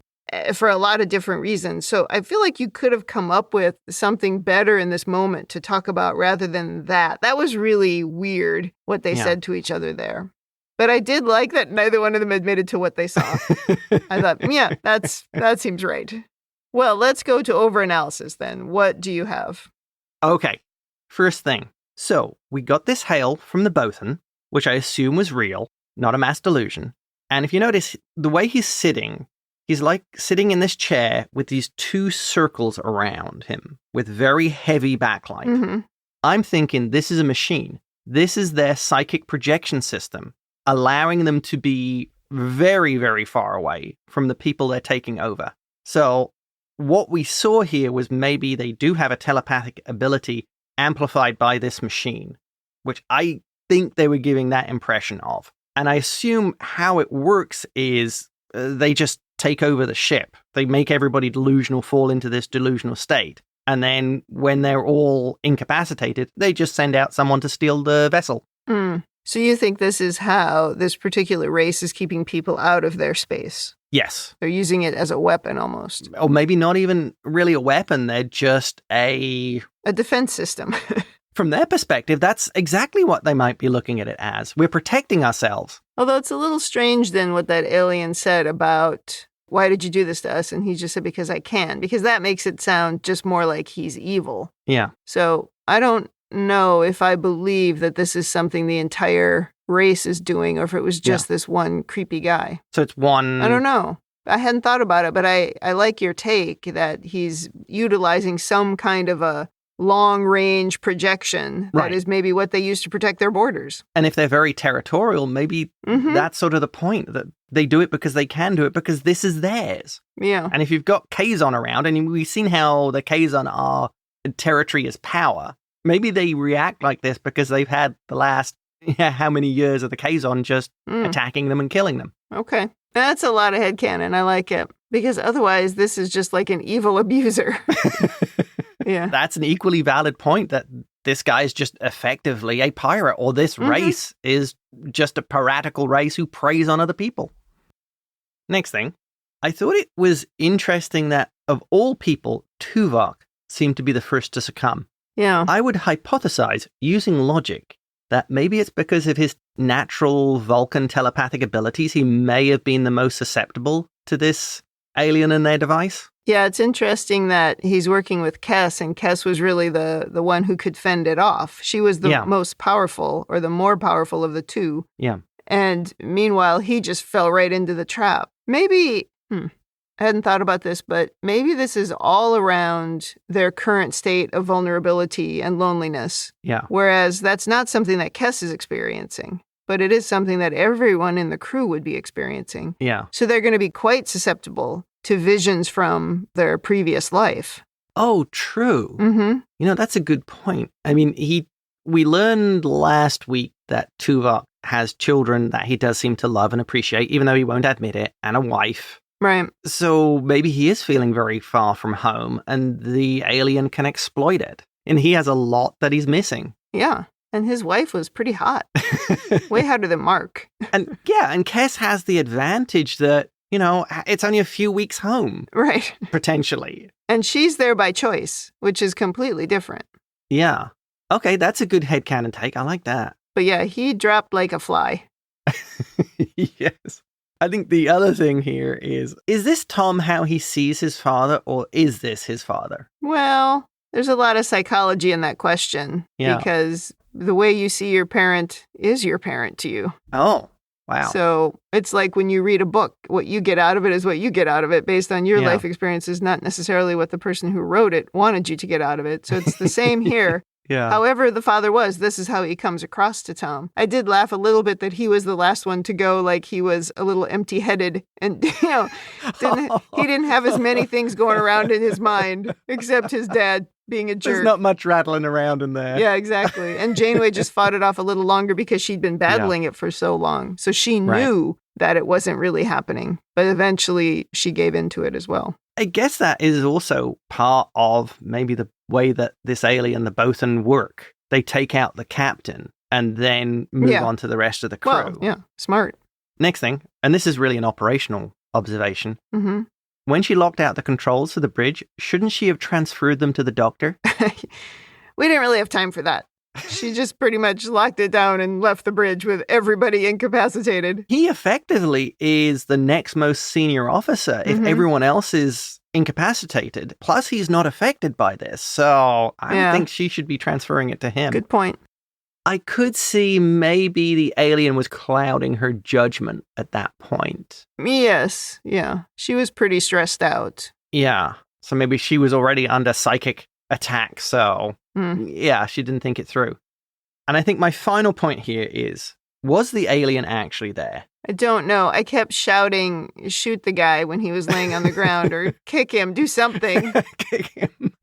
Speaker 1: for a lot of different reasons. So I feel like you could have come up with something better in this moment to talk about rather than that. That was really weird what they said to each other there. But I did like that neither one of them admitted to what they saw. I thought, that seems right. Well, let's go to overanalysis then. What do you have?
Speaker 2: Okay, first thing. So we got this hail from the Bothan, which I assume was real, not a mass delusion. And if you notice, the way he's sitting, he's like sitting in this chair with these 2 circles around him with very heavy backlight. Mm-hmm. I'm thinking this is a machine. This is their psychic projection system, allowing them to be very, very far away from the people they're taking over. So what we saw here was maybe they do have a telepathic ability amplified by this machine, which I think they were giving that impression of. And I assume how it works is they just take over the ship. They make everybody delusional, fall into this delusional state. And then when they're all incapacitated, they just send out someone to steal the vessel.
Speaker 1: So you think this is how this particular race is keeping people out of their space?
Speaker 2: Yes.
Speaker 1: They're using it as a weapon almost.
Speaker 2: Or maybe not even really a weapon. They're just a
Speaker 1: defense system.
Speaker 2: From their perspective, that's exactly what they might be looking at it as. We're protecting ourselves.
Speaker 1: Although it's a little strange then what that alien said about, why did you do this to us? And he just said, because I can. Because that makes it sound just more like he's evil.
Speaker 2: Yeah.
Speaker 1: So I don't know if I believe that this is something the entire race is doing or if it was just this one creepy guy.
Speaker 2: So it's one...
Speaker 1: I don't know. I hadn't thought about it, but I like your take that he's utilizing some kind of a long-range projection. That is maybe what they use to protect their borders.
Speaker 2: And if they're very territorial, maybe that's sort of the point, that they do it because they can do it because this is theirs.
Speaker 1: Yeah.
Speaker 2: And if you've got Kazon around, and we've seen how the Kazon are territory is power, maybe they react like this because they've had the last how many years of the Kazon just attacking them and killing them.
Speaker 1: Okay. That's a lot of headcanon. I like it. Because otherwise, this is just like an evil abuser. Yeah.
Speaker 2: That's an equally valid point, that this guy is just effectively a pirate, or this race is just a piratical race who preys on other people. Next thing, I thought it was interesting that of all people, Tuvok seemed to be the first to succumb.
Speaker 1: Yeah.
Speaker 2: I would hypothesize, using logic, that maybe it's because of his natural Vulcan telepathic abilities, he may have been the most susceptible to this alien and their device.
Speaker 1: Yeah, it's interesting that he's working with Kes, and Kes was really the one who could fend it off. She was the most powerful, or the more powerful of the two.
Speaker 2: Yeah.
Speaker 1: And meanwhile, he just fell right into the trap. Maybe, I hadn't thought about this, but maybe this is all around their current state of vulnerability and loneliness.
Speaker 2: Yeah.
Speaker 1: Whereas that's not something that Kes is experiencing, but it is something that everyone in the crew would be experiencing.
Speaker 2: Yeah.
Speaker 1: So they're going to be quite susceptible to visions from their previous life.
Speaker 2: Oh, true.
Speaker 1: Mm-hmm.
Speaker 2: You know, that's a good point. I mean, we learned last week that Tuvok has children that he does seem to love and appreciate, even though he won't admit it, and a wife.
Speaker 1: Right.
Speaker 2: So maybe he is feeling very far from home, and the alien can exploit it. And he has a lot that he's missing.
Speaker 1: Yeah. And his wife was pretty hot. Way hotter than Mark.
Speaker 2: And Kes has the advantage that, you know, it's only a few weeks home.
Speaker 1: Right.
Speaker 2: Potentially.
Speaker 1: And she's there by choice, which is completely different.
Speaker 2: Yeah. Okay, that's a good headcanon take. I like that.
Speaker 1: But yeah, he dropped like a fly.
Speaker 2: Yes. I think the other thing here is this Tom how he sees his father, or is this his father?
Speaker 1: Well, there's a lot of psychology in that question.
Speaker 2: Yeah.
Speaker 1: Because the way you see your parent is your parent to you.
Speaker 2: Oh, wow.
Speaker 1: So it's like when you read a book, what you get out of it is what you get out of it based on your life experiences, not necessarily what the person who wrote it wanted you to get out of it. So it's the same here.
Speaker 2: Yeah.
Speaker 1: However the father was, this is how he comes across to Tom. I did laugh a little bit that he was the last one to go, like he was a little empty-headed and, you know, he didn't have as many things going around in his mind except his dad being a jerk.
Speaker 2: There's not much rattling around in there.
Speaker 1: Yeah, exactly. And Janeway just fought it off a little longer because she'd been battling it for so long. So she knew that it wasn't really happening. But eventually she gave into it as well.
Speaker 2: I guess that is also part of maybe the way that this alien, the Bothan, work. They take out the captain and then move on to the rest of the crew.
Speaker 1: Well, yeah, smart.
Speaker 2: Next thing, and this is really an operational observation.
Speaker 1: Mm-hmm.
Speaker 2: When she locked out the controls for the bridge, shouldn't she have transferred them to the doctor?
Speaker 1: We didn't really have time for that. She just pretty much locked it down and left the bridge with everybody incapacitated.
Speaker 2: He effectively is the next most senior officer if everyone else is incapacitated. Plus, he's not affected by this. So I think she should be transferring it to him.
Speaker 1: Good point.
Speaker 2: I could see maybe the alien was clouding her judgment at that point.
Speaker 1: Yes. Yeah. She was pretty stressed out.
Speaker 2: Yeah. So maybe she was already under psychic attack. So yeah, she didn't think it through. And I think my final point here is, was the alien actually there?
Speaker 1: I don't know. I kept shouting, shoot the guy when he was laying on the ground, or kick him, do something.
Speaker 2: Kick him.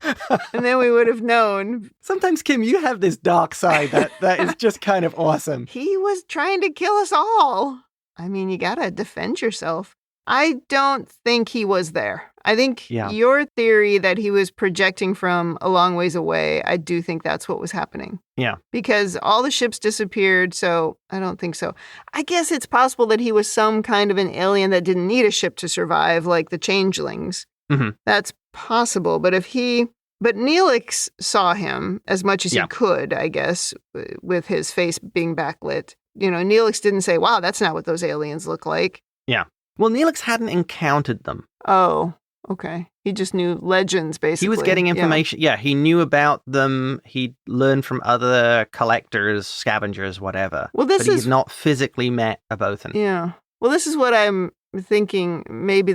Speaker 1: And then we would have known.
Speaker 2: Sometimes, Kim, you have this dark side that is just kind of awesome.
Speaker 1: He was trying to kill us all. I mean, you gotta defend yourself. I don't think he was there. I think your theory that he was projecting from a long ways away, I do think that's what was happening.
Speaker 2: Yeah. Because
Speaker 1: all the ships disappeared, so I don't think so. I guess it's possible that he was some kind of an alien that didn't need a ship to survive, like the changelings. Mm-hmm. That's possible, but Neelix saw him as much as he could, I guess, with his face being backlit. You know, Neelix didn't say, wow, that's not what those aliens look like.
Speaker 2: Yeah. Well, Neelix hadn't encountered them.
Speaker 1: Oh, okay. He just knew legends, basically.
Speaker 2: He was getting information. Yeah, he knew about them. He learned from other collectors, scavengers, whatever.
Speaker 1: Well,
Speaker 2: but he's not physically met a Bothan.
Speaker 1: Yeah. Well, this is what I'm thinking maybe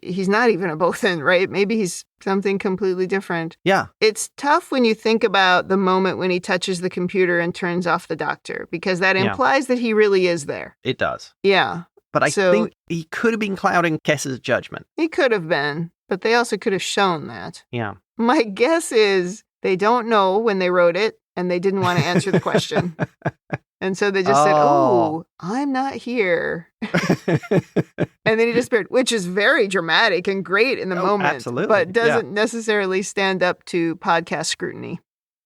Speaker 1: he's not even a Bothan, right? Maybe he's something completely different.
Speaker 2: Yeah.
Speaker 1: It's tough when you think about the moment when he touches the computer and turns off the doctor, because that implies that he really is there.
Speaker 2: It does.
Speaker 1: Yeah.
Speaker 2: But I think he could have been clouding Kess's judgment.
Speaker 1: He could have been, but they also could have shown that.
Speaker 2: Yeah.
Speaker 1: My guess is they don't know when they wrote it, and they didn't want to answer the question. And so they just said, oh, I'm not here. And then he disappeared, which is very dramatic and great in the moment.
Speaker 2: Absolutely.
Speaker 1: But doesn't necessarily stand up to podcast scrutiny.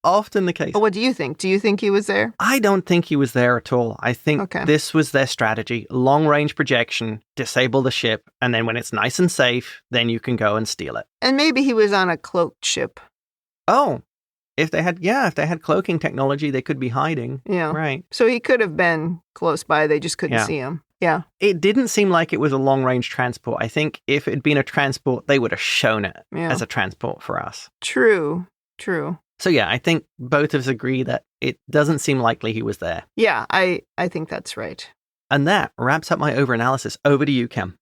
Speaker 2: Often the case.
Speaker 1: But what do you think? Do you think he was there?
Speaker 2: I don't think he was there at all. I think this was their strategy. Long-range projection, disable the ship, and then when it's nice and safe, then you can go and steal it.
Speaker 1: And maybe he was on a cloaked ship.
Speaker 2: Oh, if they had cloaking technology, they could be hiding.
Speaker 1: Yeah.
Speaker 2: Right.
Speaker 1: So he could have been close by. They just couldn't see him. Yeah.
Speaker 2: It didn't seem like it was a long-range transport. I think if it had been a transport, they would have shown it as a transport for us.
Speaker 1: True.
Speaker 2: So yeah, I think both of us agree that it doesn't seem likely he was there.
Speaker 1: Yeah, I think that's right.
Speaker 2: And that wraps up my overanalysis. Over to you, Kim.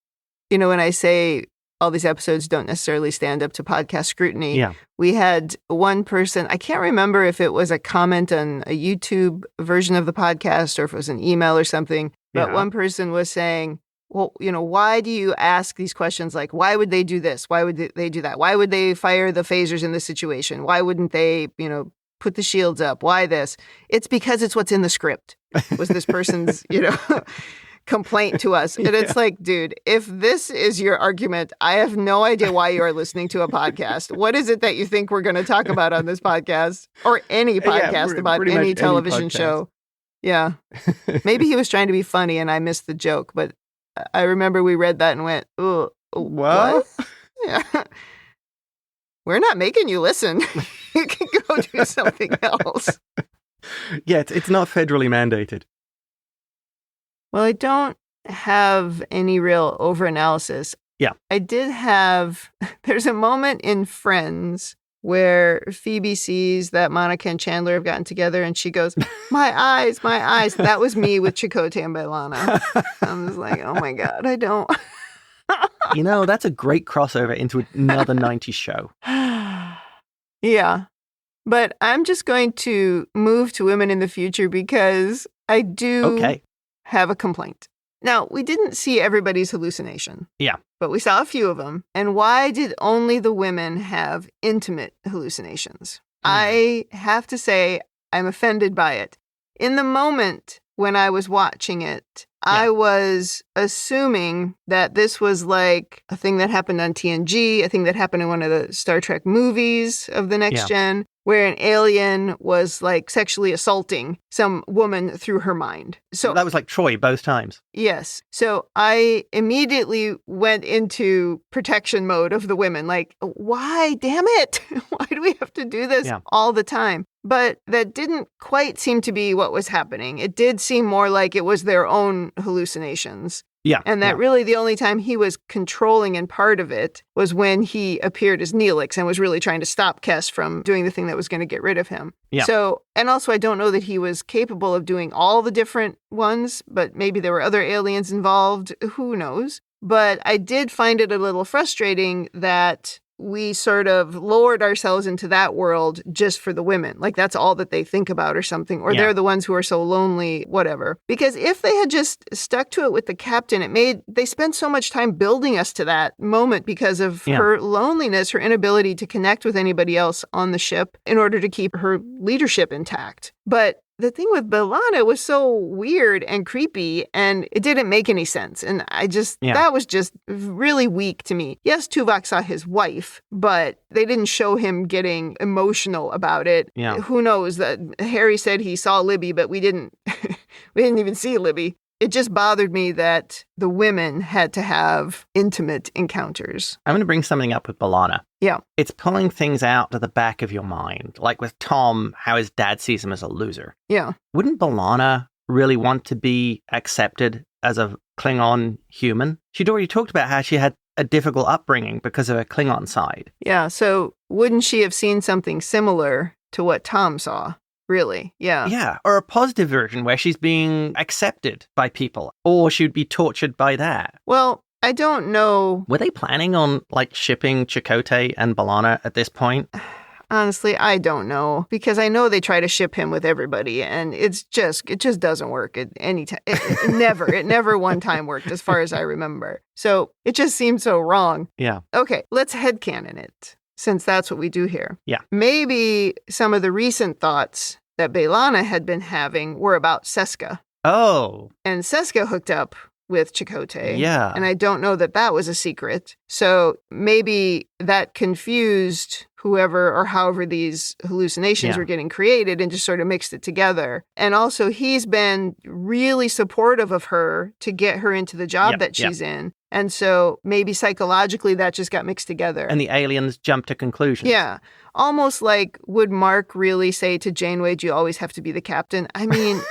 Speaker 1: You know, when I say all these episodes don't necessarily stand up to podcast scrutiny, we had one person, I can't remember if it was a comment on a YouTube version of the podcast or if it was an email or something, but one person was saying, well, you know, why do you ask these questions like, why would they do this? Why would they do that? Why would they fire the phasers in this situation? Why wouldn't they, you know, put the shields up? Why this? It's because it's what's in the script, was this person's, you know, complaint to us. And it's like, dude, if this is your argument, I have no idea why you are listening to a podcast. What is it that you think we're going to talk about on this podcast or any podcast about any television show? Yeah. Maybe he was trying to be funny and I missed the joke, but I remember we read that and went, oh, what? Yeah. We're not making you listen. You can go do something else.
Speaker 2: Yeah, it's not federally mandated.
Speaker 1: Well, I don't have any real overanalysis.
Speaker 2: Yeah.
Speaker 1: I did have, there's a moment in Friends where Phoebe sees that Monica and Chandler have gotten together and she goes, my eyes, my eyes. That was me with Chakotay and B'Elanna. I'm just like, oh my God, I don't.
Speaker 2: You know, that's a great crossover into another 90s show.
Speaker 1: Yeah. But I'm just going to move to women in the future because I do have a complaint. Now, we didn't see everybody's hallucination.
Speaker 2: Yeah.
Speaker 1: But we saw a few of them. And why did only the women have intimate hallucinations? I have to say, I'm offended by it. In the moment when I was watching it, I was assuming that this was like a thing that happened on TNG, a thing that happened in one of the Star Trek movies of the Next Gen, where an alien was like sexually assaulting some woman through her mind. So
Speaker 2: that was like Troy both times.
Speaker 1: Yes. So I immediately went into protection mode of the women. Like, why? Damn it. Why do we have to do this all the time? But that didn't quite seem to be what was happening. It did seem more like it was their own hallucinations.
Speaker 2: Yeah.
Speaker 1: And that really the only time he was controlling and part of it was when he appeared as Neelix and was really trying to stop Kes from doing the thing that was going to get rid of him.
Speaker 2: Yeah.
Speaker 1: So, and also I don't know that he was capable of doing all the different ones, but maybe there were other aliens involved. Who knows? But I did find it a little frustrating that we sort of lowered ourselves into that world just for the women. Like that's all that they think about or something. Or they're the ones who are so lonely, whatever. Because if they had just stuck to it with the captain, they spent so much time building us to that moment because of her loneliness, her inability to connect with anybody else on the ship in order to keep her leadership intact. But the thing with B'Elanna was so weird and creepy, and it didn't make any sense. And I just, that was just really weak to me. Yes, Tuvok saw his wife, but they didn't show him getting emotional about it.
Speaker 2: Yeah.
Speaker 1: Who knows? That Harry said he saw Libby, but we didn't even see Libby. It just bothered me that the women had to have intimate encounters.
Speaker 2: I'm going to bring something up with B'Elanna.
Speaker 1: Yeah.
Speaker 2: It's pulling things out to the back of your mind. Like with Tom, how his dad sees him as a loser.
Speaker 1: Yeah.
Speaker 2: Wouldn't B'Elanna really want to be accepted as a Klingon human? She'd already talked about how she had a difficult upbringing because of her Klingon side.
Speaker 1: Yeah, so wouldn't she have seen something similar to what Tom saw? Really? Yeah.
Speaker 2: Yeah, or a positive version where she's being accepted by people, or she'd be tortured by that.
Speaker 1: Well, I don't know.
Speaker 2: Were they planning on, like, shipping Chakotay and B'Elanna at this point?
Speaker 1: Honestly, I don't know, because I know they try to ship him with everybody, and it just doesn't work at any time. It never one time worked, as far as I remember. So it just seemed so wrong.
Speaker 2: Yeah.
Speaker 1: Okay, let's headcanon it, since that's what we do here.
Speaker 2: Yeah.
Speaker 1: Maybe some of the recent thoughts that B'Elanna had been having were about Seska.
Speaker 2: Oh.
Speaker 1: And Seska hooked up with Chakotay.
Speaker 2: Yeah.
Speaker 1: And I don't know that that was a secret. So maybe that confused whoever or however these hallucinations were getting created and just sort of mixed it together. And also, he's been really supportive of her to get her into the job that she's in. And so maybe psychologically that just got mixed together.
Speaker 2: And the aliens jumped to conclusions.
Speaker 1: Yeah. Almost like, would Mark really say to Janeway, do you always have to be the captain? I mean...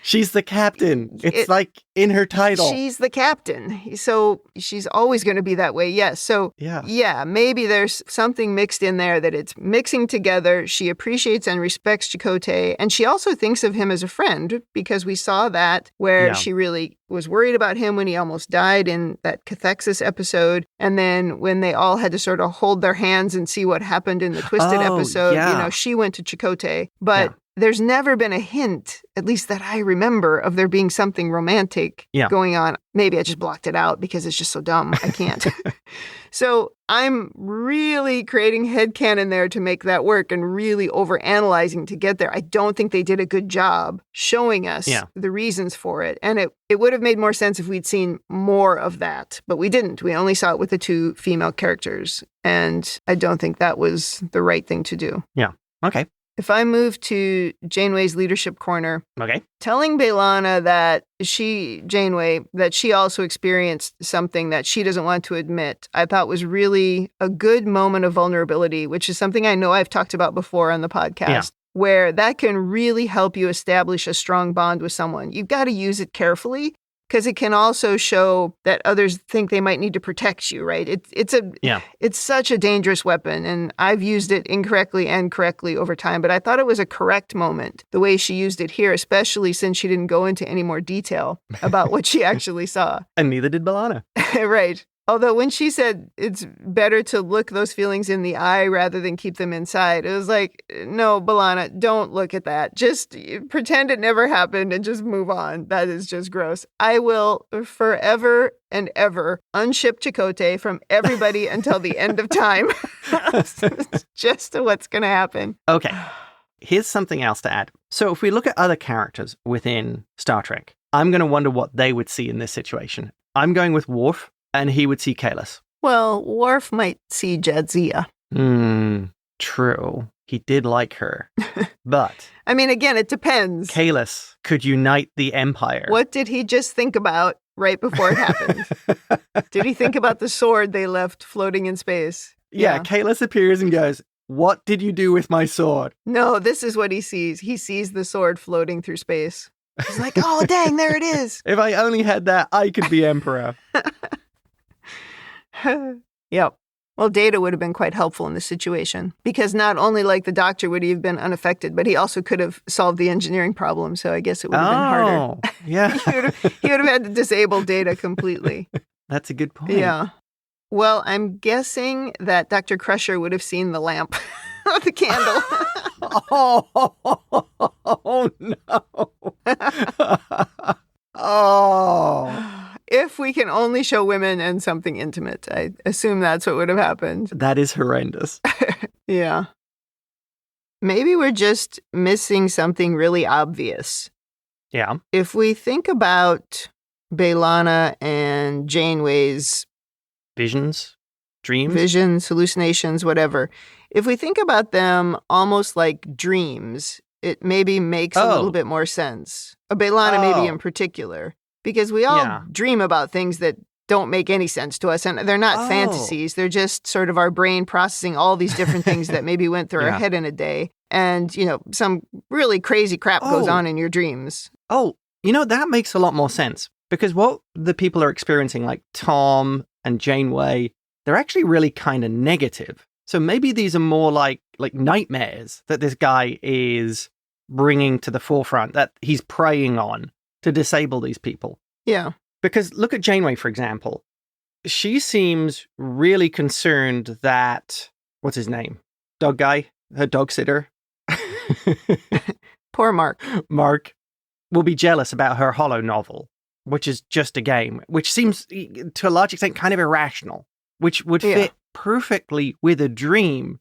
Speaker 2: She's the captain. It's like in her title.
Speaker 1: She's the captain. So she's always going to be that way. Yes. So yeah, maybe there's something mixed in there that it's mixing together. She appreciates and respects Chakotay. And she also thinks of him as a friend, because we saw that where she really was worried about him when he almost died in that cathexis episode. And then when they all had to sort of hold their hands and see what happened in the Twisted episode, you know, she went to Chakotay. But there's never been a hint, at least that I remember, of there being something romantic going on. Maybe I just blocked it out because it's just so dumb. I can't. So I'm really creating headcanon there to make that work and really overanalyzing to get there. I don't think they did a good job showing us the reasons for it. And it would have made more sense if we'd seen more of that. But we didn't. We only saw it with the two female characters. And I don't think that was the right thing to do.
Speaker 2: Yeah. Okay.
Speaker 1: If I move to Janeway's leadership corner, telling B'Elanna that Janeway, that she also experienced something that she doesn't want to admit, I thought was really a good moment of vulnerability, which is something I know I've talked about before on the podcast, where that can really help you establish a strong bond with someone. You've got to use it carefully, because it can also show that others think they might need to protect you, right? It's such a dangerous weapon, and I've used it incorrectly and correctly over time, but I thought it was a correct moment, the way she used it here, especially since she didn't go into any more detail about what she actually saw.
Speaker 2: And neither did B'Elanna.
Speaker 1: Right. Although when she said it's better to look those feelings in the eye rather than keep them inside, it was like, no, B'Elanna, don't look at that. Just pretend it never happened and just move on. That is just gross. I will forever and ever unship Chakotay from everybody until the end of time. Just what's going to happen.
Speaker 2: Okay. Here's something else to add. So if we look at other characters within Star Trek, I'm going to wonder what they would see in this situation. I'm going with Worf. And he would see Kahless.
Speaker 1: Well, Worf might see Jadzia.
Speaker 2: True. He did like her. But...
Speaker 1: I mean, again, it depends.
Speaker 2: Kahless could unite the Empire.
Speaker 1: What did he just think about right before it happened? Did he think about the sword they left floating in space?
Speaker 2: Yeah, Kahless appears and goes, what did you do with my sword?
Speaker 1: No, this is what he sees. He sees the sword floating through space. He's like, oh, dang, there it is.
Speaker 2: If I only had that, I could be Emperor.
Speaker 1: Yep. Well, Data would have been quite helpful in this situation, because not only, like, the Doctor would he have been unaffected, but he also could have solved the engineering problem. So I guess it would have been harder.
Speaker 2: Yeah.
Speaker 1: he would have had to disable Data completely.
Speaker 2: That's a good point.
Speaker 1: Yeah. Well, I'm guessing that Dr. Crusher would have seen the lamp, the candle.
Speaker 2: Oh no. Oh.
Speaker 1: If we can only show women and something intimate, I assume that's what would have happened.
Speaker 2: That is horrendous.
Speaker 1: Yeah. Maybe we're just missing something really obvious.
Speaker 2: Yeah.
Speaker 1: If we think about B'Elanna and Janeway's
Speaker 2: visions,
Speaker 1: hallucinations, whatever. If we think about them almost like dreams, it maybe makes a little bit more sense. B'Elanna maybe in particular. Because we all dream about things that don't make any sense to us. And they're not fantasies. They're just sort of our brain processing all these different things that maybe went through our head in a day. And, you know, some really crazy crap goes on in your dreams.
Speaker 2: Oh, you know, that makes a lot more sense. Because what the people are experiencing, like Tom and Janeway, they're actually really kind of negative. So maybe these are more like nightmares that this guy is bringing to the forefront, that he's preying on to disable these people.
Speaker 1: Yeah.
Speaker 2: Because look at Janeway, for example. she seems really concerned that, what's his name? Dog guy? Her dog sitter?
Speaker 1: Poor Mark.
Speaker 2: Mark will be jealous about her holo novel, which is just a game, which seems, to a large extent, kind of irrational, which would fit perfectly with a dream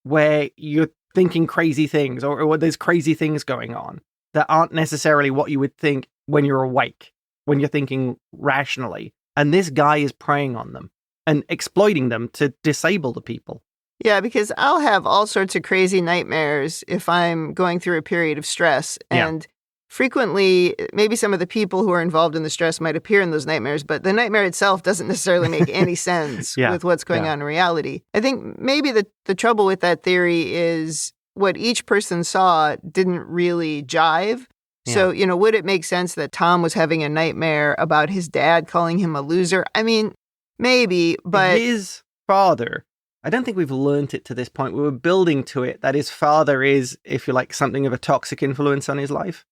Speaker 2: where you're thinking crazy things or there's crazy things going on that aren't necessarily what you would think when you're awake, when you're thinking rationally. And this guy is preying on them and exploiting them to disable the people.
Speaker 1: Yeah, because I'll have all sorts of crazy nightmares if I'm going through a period of stress. And frequently, maybe some of the people who are involved in the stress might appear in those nightmares, but the nightmare itself doesn't necessarily make any sense with what's going on in reality. I think maybe the trouble with that theory is what each person saw didn't really jive. Yeah. So, would it make sense that Tom was having a nightmare about his dad calling him a loser? I mean, maybe, but...
Speaker 2: His father... I don't think we've learnt it to this point. We were building to it that his father is, if you like, something of a toxic influence on his life.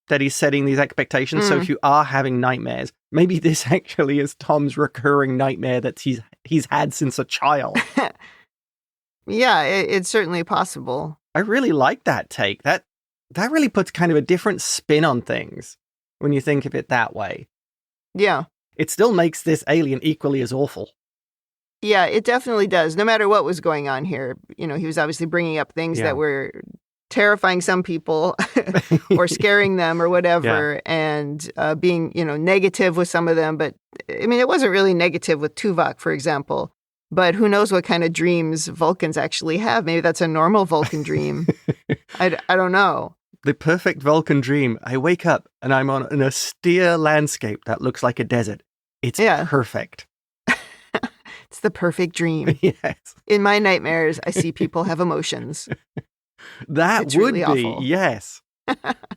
Speaker 2: That he's setting these expectations. So if you are having nightmares, maybe this actually is Tom's recurring nightmare that he's had since a child.
Speaker 1: Yeah, it's certainly possible.
Speaker 2: I really like that take. That really puts kind of a different spin on things when you think of it that way.
Speaker 1: Yeah.
Speaker 2: It still makes this alien equally as awful.
Speaker 1: Yeah, it definitely does. No matter what was going on here, he was obviously bringing up things that were terrifying some people or scaring them or whatever, and being, negative with some of them. But, I mean, it wasn't really negative with Tuvok, for example. But who knows what kind of dreams Vulcans actually have? Maybe that's a normal Vulcan dream. I don't know.
Speaker 2: The perfect Vulcan dream. I wake up and I'm on an austere landscape that looks like a desert. It's perfect.
Speaker 1: It's the perfect dream.
Speaker 2: Yes.
Speaker 1: In my nightmares, I see people have emotions.
Speaker 2: It's would really be, awful. Yes.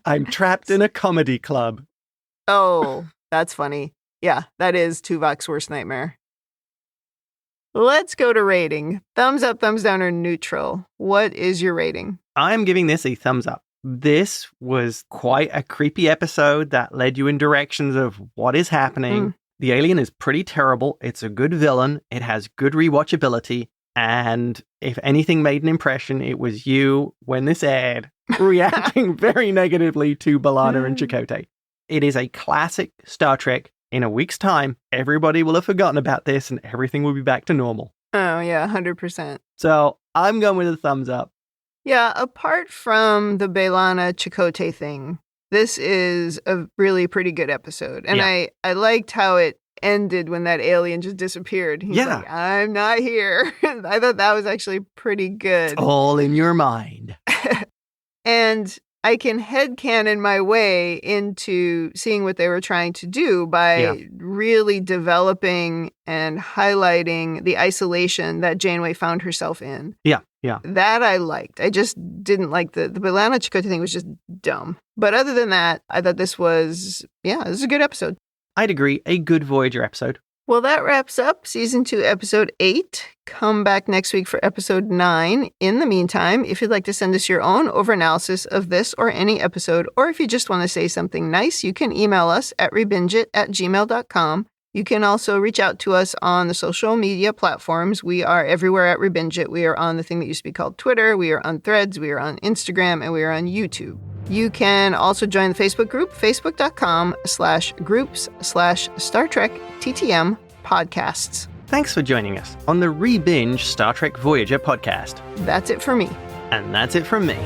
Speaker 2: I'm trapped in a comedy club.
Speaker 1: Oh, that's funny. Yeah, that is Tuvok's worst nightmare. Let's go to rating. Thumbs up, thumbs down, or neutral. What is your rating?
Speaker 2: I'm giving this a thumbs up. This was quite a creepy episode that led you in directions of what is happening. The alien is pretty terrible. It's a good villain. It has good rewatchability. And if anything made an impression, it was you, when this aired, reacting very negatively to B'Elanna and Chakotay. It is a classic Star Trek. In a week's time, everybody will have forgotten about this and everything will be back to normal.
Speaker 1: Oh, yeah, 100%.
Speaker 2: So I'm going with a thumbs up.
Speaker 1: Yeah, apart from the B'Elanna Chakotay thing, this is a really pretty good episode. And I liked how it ended when that alien just disappeared. He's like, I'm not here. I thought that was actually pretty good.
Speaker 2: It's all in your mind.
Speaker 1: And I can headcanon my way into seeing what they were trying to do by really developing and highlighting the isolation that Janeway found herself in.
Speaker 2: Yeah.
Speaker 1: That I liked. I just didn't like the B'Elanna Chakotay thing was just dumb. But other than that, I thought this was a good episode.
Speaker 2: I'd agree. A good Voyager episode.
Speaker 1: Well, that wraps up Season 2, Episode 8. Come back next week for Episode 9. In the meantime, if you'd like to send us your own overanalysis of this or any episode, or if you just want to say something nice, you can email us at ReBingeIT@gmail.com. You can also reach out to us on the social media platforms. We are everywhere at ReBingeIT. We are on the thing that used to be called Twitter. We are on Threads. We are on Instagram. And we are on YouTube. You can also join the Facebook group, facebook.com/groups/Star Trek TTM podcasts.
Speaker 2: Thanks for joining us on the ReBinge Star Trek Voyager podcast.
Speaker 1: That's it for me.
Speaker 2: And that's it from me.